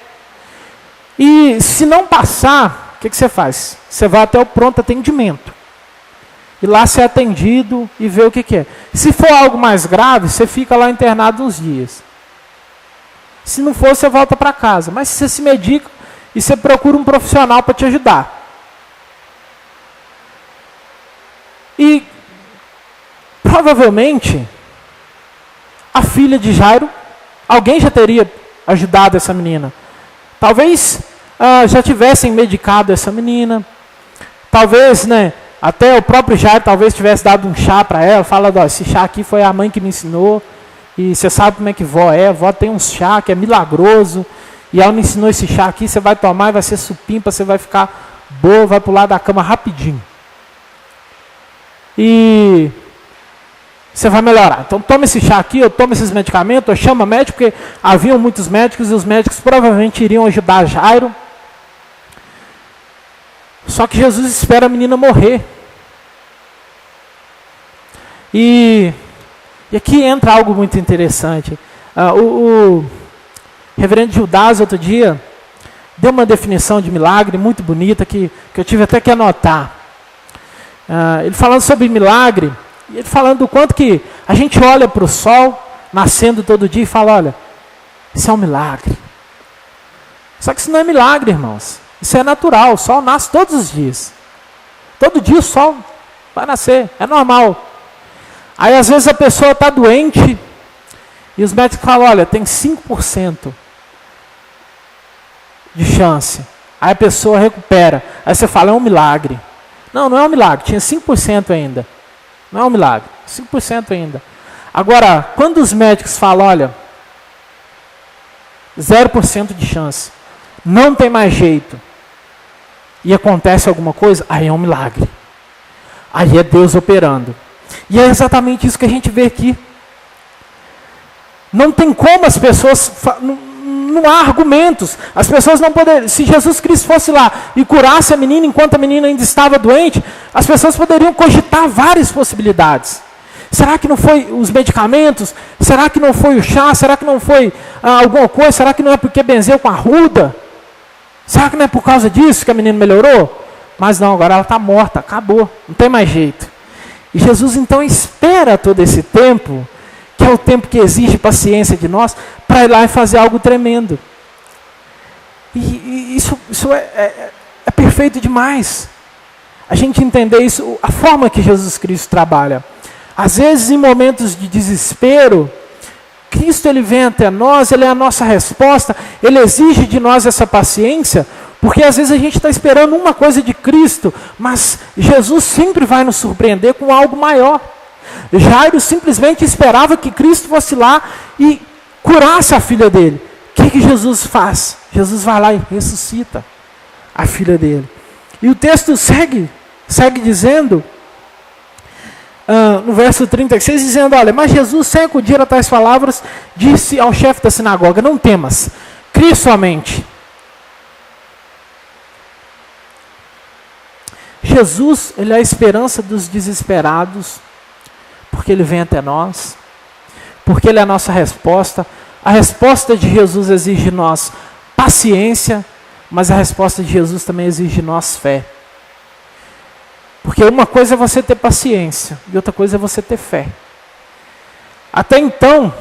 E se não passar, o que você faz? Você vai até o pronto atendimento. E lá ser atendido e ver o que é. Se for algo mais grave, você fica lá internado uns dias. Se não for, você volta para casa. Mas você se medica e você procura um profissional para te ajudar. E provavelmente a filha de Jairo, alguém já teria ajudado essa menina. Talvez já tivessem medicado essa menina. Talvez, até o próprio Jairo talvez tivesse dado um chá para ela, falando, esse chá aqui foi a mãe que me ensinou, e você sabe como é que vó é, vó tem um chá que é milagroso, e ela me ensinou esse chá aqui, você vai tomar e vai ser supimpa, você vai ficar boa, vai pular da cama rapidinho. E você vai melhorar. Então toma esse chá aqui, eu tomo esses medicamentos, eu chamo médico, porque haviam muitos médicos, e os médicos provavelmente iriam ajudar Jairo. Só que Jesus espera a menina morrer. E aqui entra algo muito interessante. O reverendo Judas, outro dia, deu uma definição de milagre muito bonita, que eu tive até que anotar. Ele falando sobre milagre, ele falando do quanto que a gente olha para o sol, nascendo todo dia, e fala, olha, isso é um milagre. Só que isso não é milagre, irmãos. Isso é natural, o sol nasce todos os dias. Todo dia o sol vai nascer, é normal. Aí às vezes a pessoa está doente e os médicos falam, olha, tem 5% de chance. Aí a pessoa recupera. Aí você fala, é um milagre. Não, não é um milagre, tinha 5% ainda. Não é um milagre, 5% ainda. Agora, quando os médicos falam, olha, 0% de chance, não tem mais jeito, e acontece alguma coisa, aí é um milagre. Aí é Deus operando. E é exatamente isso que a gente vê aqui. Não tem como as pessoas, não há argumentos. As pessoas não poderiam, se Jesus Cristo fosse lá e curasse a menina enquanto a menina ainda estava doente, as pessoas poderiam cogitar várias possibilidades. Será que não foi os medicamentos? Será que não foi o chá? Será que não foi alguma coisa? Será que não é porque benzeu com a ruda? Será que não é por causa disso que a menina melhorou? Mas não, agora ela está morta, acabou, não tem mais jeito. E Jesus então espera todo esse tempo, que é o tempo que exige paciência de nós, para ir lá e fazer algo tremendo. E isso é perfeito demais. A gente entender isso, a forma que Jesus Cristo trabalha. Às vezes, em momentos de desespero, Cristo ele vem até nós, ele é a nossa resposta, ele exige de nós essa paciência, porque às vezes a gente está esperando uma coisa de Cristo, mas Jesus sempre vai nos surpreender com algo maior. Jairo simplesmente esperava que Cristo fosse lá e curasse a filha dele. O que Jesus faz? Jesus vai lá e ressuscita a filha dele. E o texto segue dizendo, no verso 36, dizendo, olha, mas Jesus, sem acudir a tais palavras, disse ao chefe da sinagoga, não temas, crê somente. Jesus, ele é a esperança dos desesperados, porque ele vem até nós, porque ele é a nossa resposta. A resposta de Jesus exige de nós paciência, mas a resposta de Jesus também exige de nós fé. Porque uma coisa é você ter paciência, e outra coisa é você ter fé. Até então,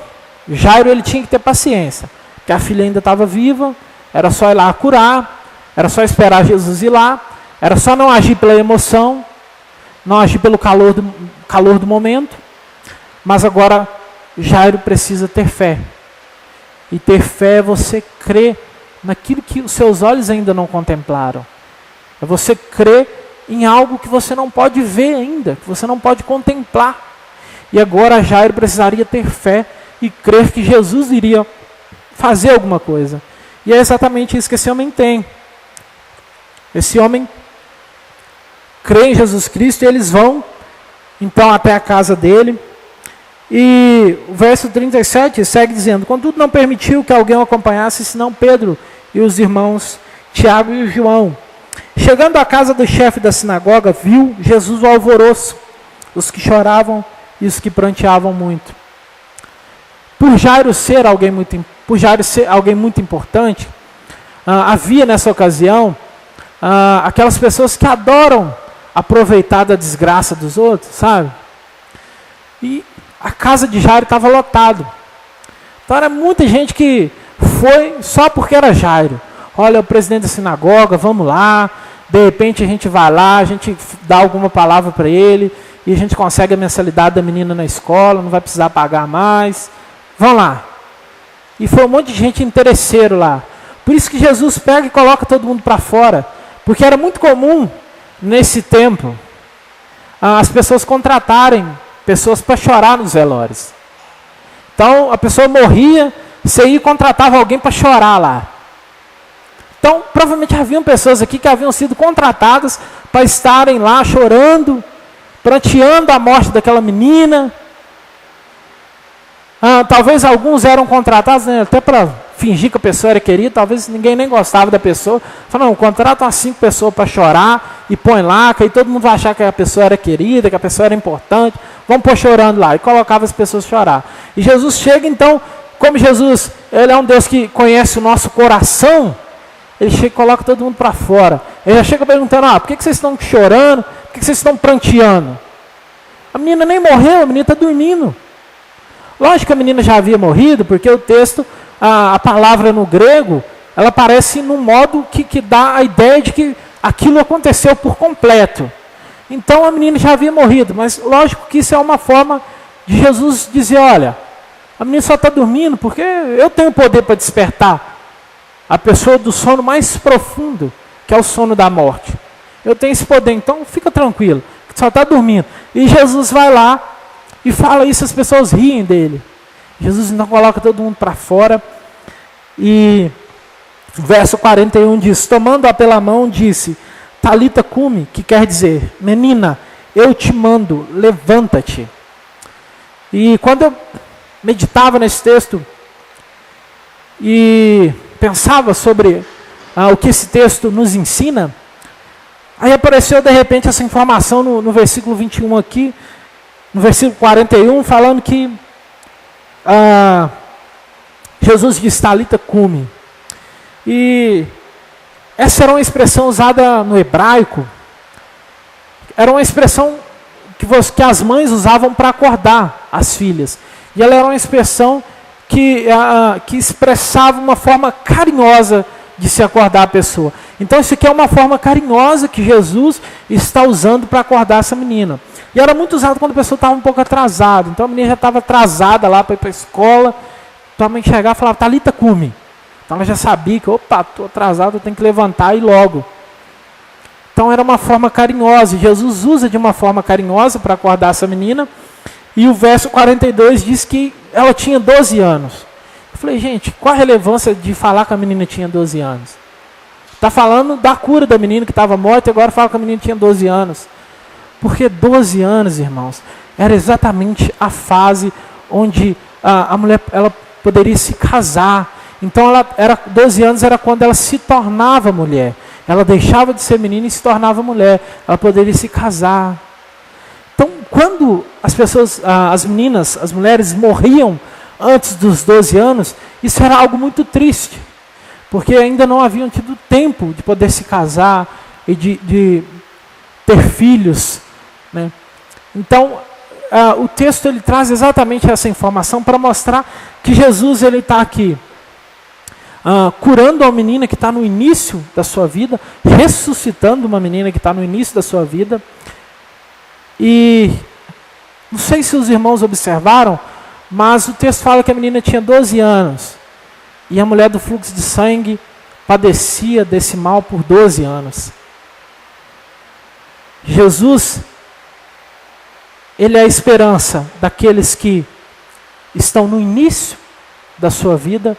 Jairo ele tinha que ter paciência, porque a filha ainda estava viva, era só ir lá curar, era só esperar Jesus ir lá, era só não agir pela emoção, não agir pelo calor do momento. Mas agora, Jairo precisa ter fé. E ter fé é você crer naquilo que os seus olhos ainda não contemplaram. É você crer em algo que você não pode ver ainda, que você não pode contemplar. E agora Jairo precisaria ter fé e crer que Jesus iria fazer alguma coisa. E é exatamente isso que esse homem tem. Esse homem crê em Jesus Cristo e eles vão então até a casa dele. E o verso 37 segue dizendo, contudo não permitiu que alguém o acompanhasse, senão Pedro e os irmãos Tiago e João. Chegando à casa do chefe da sinagoga, viu Jesus o alvoroço, os que choravam e os que pranteavam muito. Por Jairo ser alguém muito importante, havia nessa ocasião aquelas pessoas que adoram aproveitar da desgraça dos outros, sabe? E a casa de Jairo estava lotada. Então era muita gente que foi só porque era Jairo. Olha, o presidente da sinagoga, vamos lá. De repente a gente vai lá, a gente dá alguma palavra para ele e a gente consegue a mensalidade da menina na escola, não vai precisar pagar mais. Vamos lá. E foi um monte de gente interesseiro lá. Por isso que Jesus pega e coloca todo mundo para fora. Porque era muito comum, nesse tempo, as pessoas contratarem pessoas para chorar nos velórios. Então, a pessoa morria, você ia e contratava alguém para chorar lá. Então, provavelmente haviam pessoas aqui que haviam sido contratadas para estarem lá chorando, pranteando a morte daquela menina. Talvez alguns eram contratados, né, até para fingir que a pessoa era querida, talvez ninguém nem gostava da pessoa. Falaram, não, contratam as 5 pessoas para chorar e põe lá, que aí todo mundo vai achar que a pessoa era querida, que a pessoa era importante. Vamos pôr chorando lá. E colocava as pessoas a chorar. E Jesus chega, então, como Jesus, ele é um Deus que conhece o nosso coração, ele chega e coloca todo mundo para fora. Ele já chega perguntando, por que vocês estão chorando? Por que vocês estão pranteando? A menina nem morreu, a menina está dormindo. Lógico que a menina já havia morrido, porque o texto, a palavra no grego, ela aparece num modo que dá a ideia de que aquilo aconteceu por completo. Então a menina já havia morrido, mas lógico que isso é uma forma de Jesus dizer, olha, a menina só está dormindo porque eu tenho poder para despertar a pessoa do sono mais profundo, que é o sono da morte. Eu tenho esse poder, então fica tranquilo, só está dormindo. E Jesus vai lá e fala isso, as pessoas riem dele. Jesus então coloca todo mundo para fora e verso 41 diz, tomando-a pela mão, disse, Talita cumi, que quer dizer, menina, eu te mando, levanta-te. E quando eu meditava nesse texto e pensava sobre o que esse texto nos ensina, aí apareceu de repente essa informação no versículo 21 aqui, no versículo 41, falando que Jesus diz, Talita cumi. E essa era uma expressão usada no hebraico, era uma expressão que as mães usavam para acordar as filhas. E ela era uma expressão que expressava uma forma carinhosa de se acordar a pessoa. Então isso aqui é uma forma carinhosa que Jesus está usando para acordar essa menina. E era muito usado quando a pessoa estava um pouco atrasada. Então a menina já estava atrasada lá para ir para a escola. Então a mãe chegava e falava, Talita cumi. Então ela já sabia que, opa, estou atrasado, eu tenho que levantar e logo. Então era uma forma carinhosa, e Jesus usa de uma forma carinhosa para acordar essa menina, e o verso 42 diz que ela tinha 12 anos. Eu falei, gente, qual a relevância de falar que a menina tinha 12 anos? Está falando da cura da menina que estava morta, e agora fala que a menina tinha 12 anos. Porque 12 anos, irmãos, era exatamente a fase onde a mulher ela poderia se casar. Então, 12 anos era quando ela se tornava mulher. Ela deixava de ser menina e se tornava mulher. Ela poderia se casar. Então, quando as pessoas, as meninas, as mulheres morriam antes dos 12 anos, isso era algo muito triste. Porque ainda não haviam tido tempo de poder se casar e de ter filhos, né? Então, o texto ele traz exatamente essa informação para mostrar que Jesus ele está aqui curando uma menina que está no início da sua vida, ressuscitando uma menina que está no início da sua vida. E não sei se os irmãos observaram, mas o texto fala que a menina tinha 12 anos e a mulher do fluxo de sangue padecia desse mal por 12 anos. Jesus, ele é a esperança daqueles que estão no início da sua vida,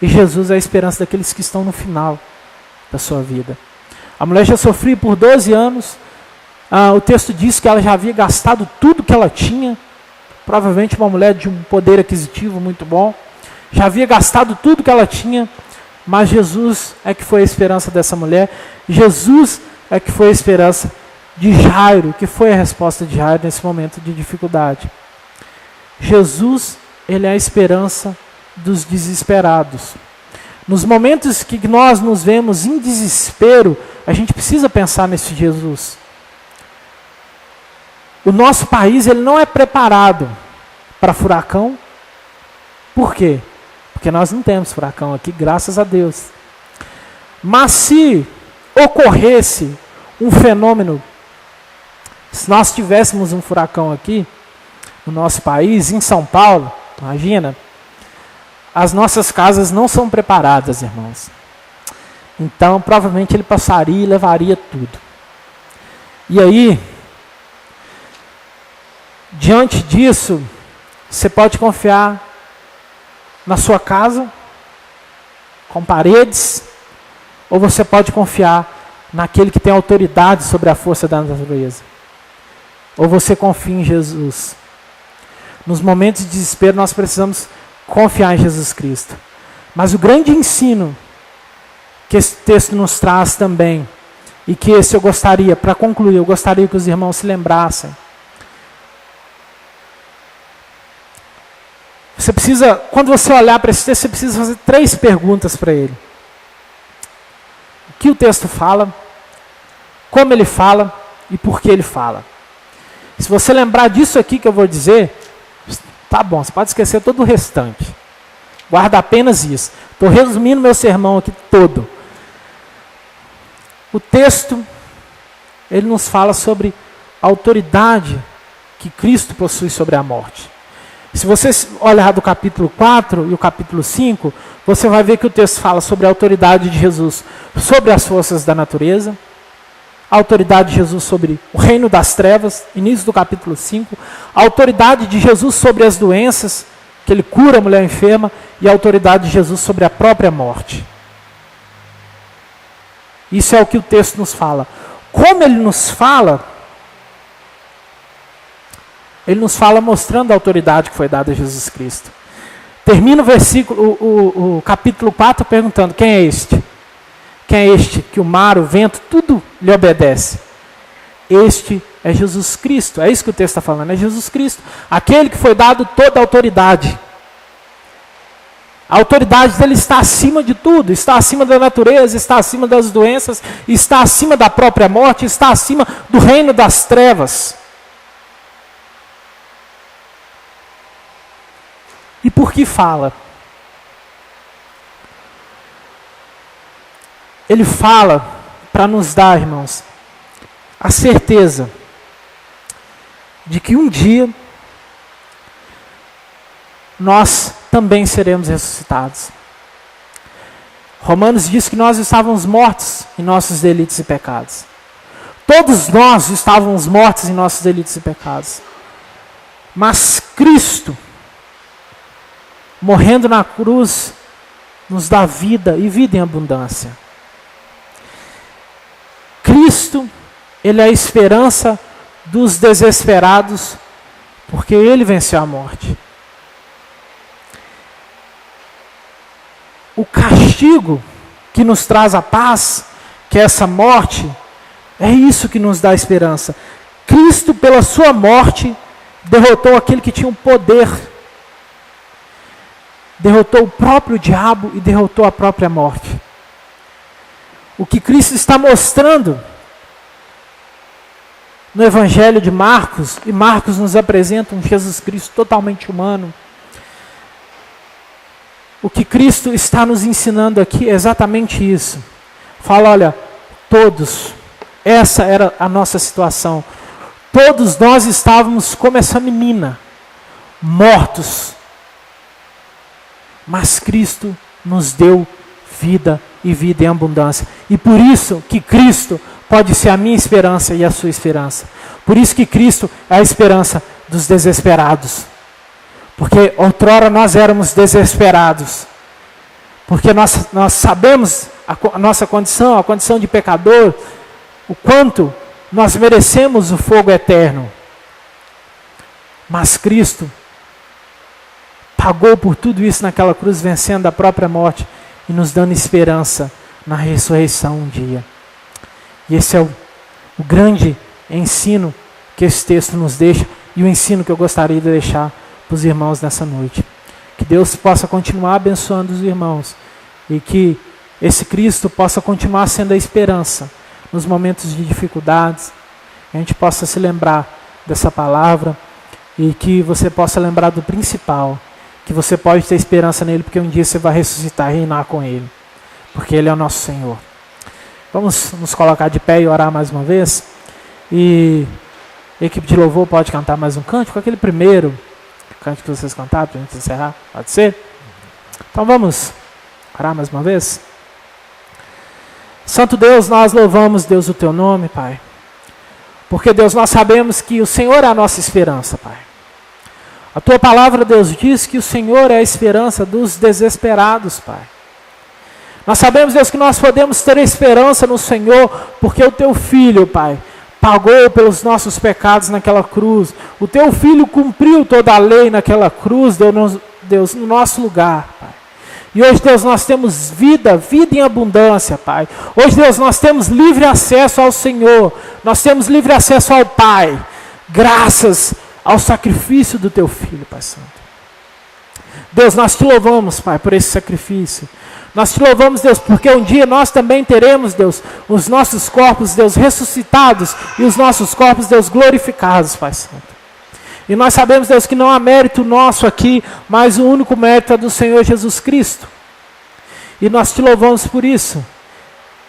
e Jesus é a esperança daqueles que estão no final da sua vida. A mulher já sofria por 12 anos, o texto diz que ela já havia gastado tudo que ela tinha, provavelmente uma mulher de um poder aquisitivo muito bom, já havia gastado tudo que ela tinha, mas Jesus é que foi a esperança dessa mulher, Jesus é que foi a esperança de Jairo, que foi a resposta de Jairo nesse momento de dificuldade. Jesus, ele é a esperança dos desesperados. Nos momentos que nós nos vemos em desespero, a gente precisa pensar nesse Jesus. O nosso país ele não é preparado para furacão. Por quê? Porque nós não temos furacão aqui, graças a Deus. Mas se ocorresse um fenômeno, se nós tivéssemos um furacão aqui no nosso país, em São Paulo, imagina, as nossas casas não são preparadas, irmãos. Então, provavelmente ele passaria e levaria tudo. E aí, diante disso, você pode confiar na sua casa, com paredes, ou você pode confiar naquele que tem autoridade sobre a força da natureza. Ou você confia em Jesus. Nos momentos de desespero, nós precisamos confiar em Jesus Cristo. Mas o grande ensino que esse texto nos traz também, e que esse eu gostaria, para concluir, eu gostaria que os irmãos se lembrassem. Você precisa, quando você olhar para esse texto, você precisa fazer 3 perguntas para ele. O que o texto fala, como ele fala e por que ele fala. Se você lembrar disso aqui que eu vou dizer, tá bom, você pode esquecer todo o restante. Guarda apenas isso. Estou resumindo meu sermão aqui todo. O texto, ele nos fala sobre a autoridade que Cristo possui sobre a morte. Se você olhar do capítulo 4 e o capítulo 5, você vai ver que o texto fala sobre a autoridade de Jesus sobre as forças da natureza, a autoridade de Jesus sobre o reino das trevas, início do capítulo 5, a autoridade de Jesus sobre as doenças, que ele cura a mulher enferma, e a autoridade de Jesus sobre a própria morte. Isso é o que o texto nos fala. Como ele nos fala? Ele nos fala mostrando a autoridade que foi dada a Jesus Cristo. Termina o versículo, o capítulo 4 perguntando: quem é este? Quem é este que o mar, o vento, tudo lhe obedece? Este é Jesus Cristo. É isso que o texto está falando, é Jesus Cristo. Aquele que foi dado toda a autoridade. A autoridade dele está acima de tudo, está acima da natureza, está acima das doenças, está acima da própria morte, está acima do reino das trevas. E por que fala? Ele fala para nos dar, irmãos, a certeza de que um dia nós também seremos ressuscitados. Romanos diz que nós estávamos mortos em nossos delitos e pecados. Todos nós estávamos mortos em nossos delitos e pecados. Mas Cristo, morrendo na cruz, nos dá vida e vida em abundância. Cristo, Ele é a esperança dos desesperados, porque Ele venceu a morte. O castigo que nos traz a paz, que é essa morte, é isso que nos dá esperança. Cristo, pela sua morte, derrotou aquele que tinha o poder, derrotou o próprio diabo e derrotou a própria morte. O que Cristo está mostrando no Evangelho de Marcos, e Marcos nos apresenta um Jesus Cristo totalmente humano. O que Cristo está nos ensinando aqui é exatamente isso. Fala, olha, todos, essa era a nossa situação. Todos nós estávamos como essa menina, mortos. Mas Cristo nos deu vida e vida em abundância. E por isso que Cristo pode ser a minha esperança e a sua esperança. Por isso que Cristo é a esperança dos desesperados. Porque outrora nós éramos desesperados. Porque nós sabemos a nossa condição, a condição de pecador, o quanto nós merecemos o fogo eterno. Mas Cristo pagou por tudo isso naquela cruz, vencendo a própria morte e nos dando esperança na ressurreição um dia. E esse é o grande ensino que esse texto nos deixa e o ensino que eu gostaria de deixar para os irmãos nessa noite. Que Deus possa continuar abençoando os irmãos e que esse Cristo possa continuar sendo a esperança nos momentos de dificuldades. Que a gente possa se lembrar dessa palavra e que você possa lembrar do principal, que você pode ter esperança nele, porque um dia você vai ressuscitar e reinar com ele, porque ele é o nosso Senhor. Vamos nos colocar de pé e orar mais uma vez. E a equipe de louvor pode cantar mais um cântico, aquele primeiro cântico que vocês cantaram, para a gente encerrar, pode ser? Então vamos orar mais uma vez. Santo Deus, nós louvamos, Deus, o teu nome, Pai. Porque, Deus, nós sabemos que o Senhor é a nossa esperança, Pai. A tua palavra, Deus, diz que o Senhor é a esperança dos desesperados, Pai. Nós sabemos, Deus, que nós podemos ter esperança no Senhor, porque o teu Filho, Pai, pagou pelos nossos pecados naquela cruz. O teu Filho cumpriu toda a lei naquela cruz, Deus, no nosso lugar, Pai. E hoje, Deus, nós temos vida em abundância, Pai. Hoje, Deus, nós temos livre acesso ao Senhor. Nós temos livre acesso ao Pai. Graças ao sacrifício do teu Filho, Pai Santo. Deus, nós te louvamos, Pai, por esse sacrifício. Nós te louvamos, Deus, porque um dia nós também teremos, Deus, os nossos corpos, Deus, ressuscitados e os nossos corpos, Deus, glorificados, Pai Santo. E nós sabemos, Deus, que não há mérito nosso aqui, mas o único mérito é do Senhor Jesus Cristo. E nós te louvamos por isso,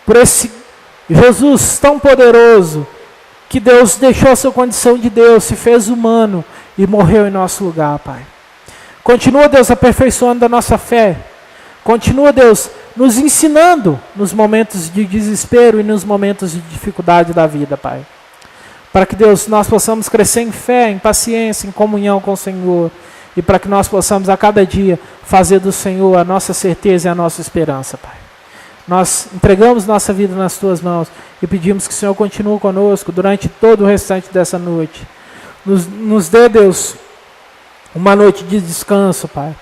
por esse Jesus tão poderoso, que Deus deixou a sua condição de Deus, se fez humano e morreu em nosso lugar, Pai. Continua, Deus, aperfeiçoando a nossa fé. Continua, Deus, nos ensinando nos momentos de desespero e nos momentos de dificuldade da vida, Pai. Para que, Deus, nós possamos crescer em fé, em paciência, em comunhão com o Senhor. E para que nós possamos a cada dia fazer do Senhor a nossa certeza e a nossa esperança, Pai. Nós entregamos nossa vida nas Tuas mãos e pedimos que o Senhor continue conosco durante todo o restante dessa noite. Nos dê, Deus, uma noite de descanso, Pai.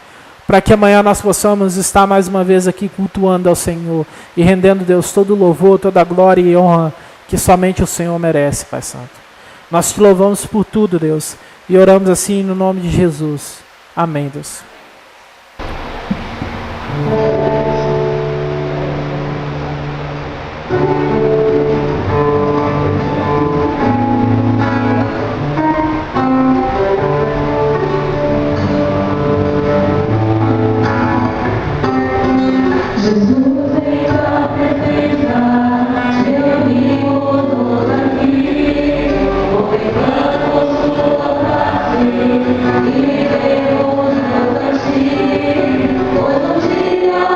Para que amanhã nós possamos estar mais uma vez aqui cultuando ao Senhor e rendendo, Deus, todo o louvor, toda a glória e honra que somente o Senhor merece, Pai Santo. Nós te louvamos por tudo, Deus, e oramos assim no nome de Jesus. Amém, Deus. Hoje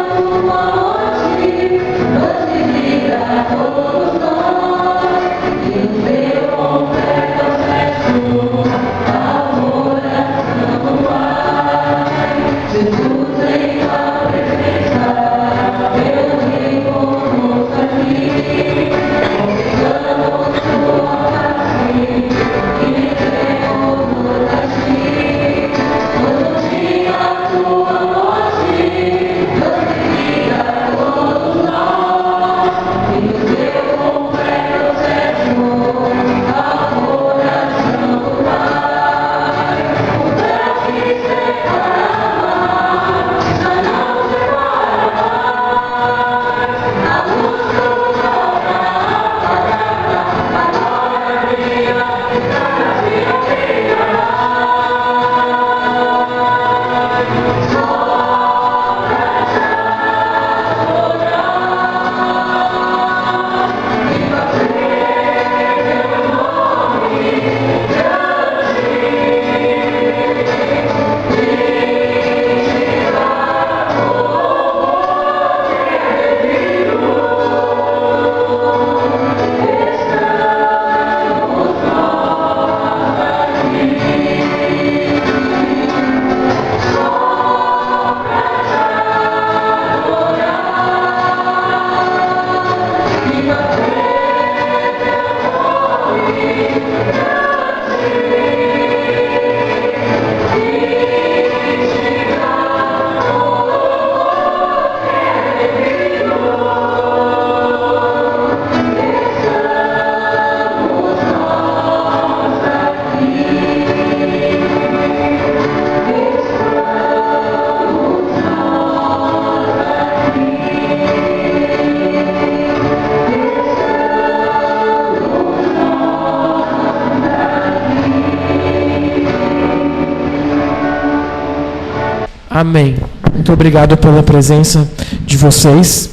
Amém. Muito obrigado pela presença de vocês.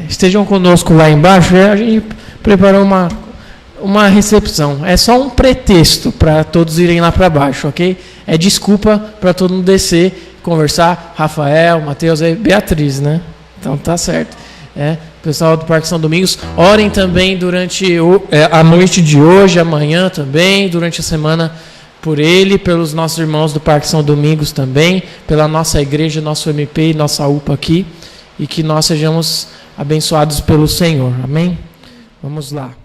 Estejam conosco lá embaixo. A gente preparou uma recepção. É só um pretexto para todos irem lá para baixo, ok? É desculpa para todo mundo descer, conversar. Rafael, Mateus e Beatriz, né? Então tá certo. Pessoal do Parque São Domingos, orem também durante a noite de hoje, amanhã também, durante a semana, por ele, pelos nossos irmãos do Parque São Domingos também, pela nossa igreja, nosso MP e nossa UPA aqui, e que nós sejamos abençoados pelo Senhor. Amém? Vamos lá.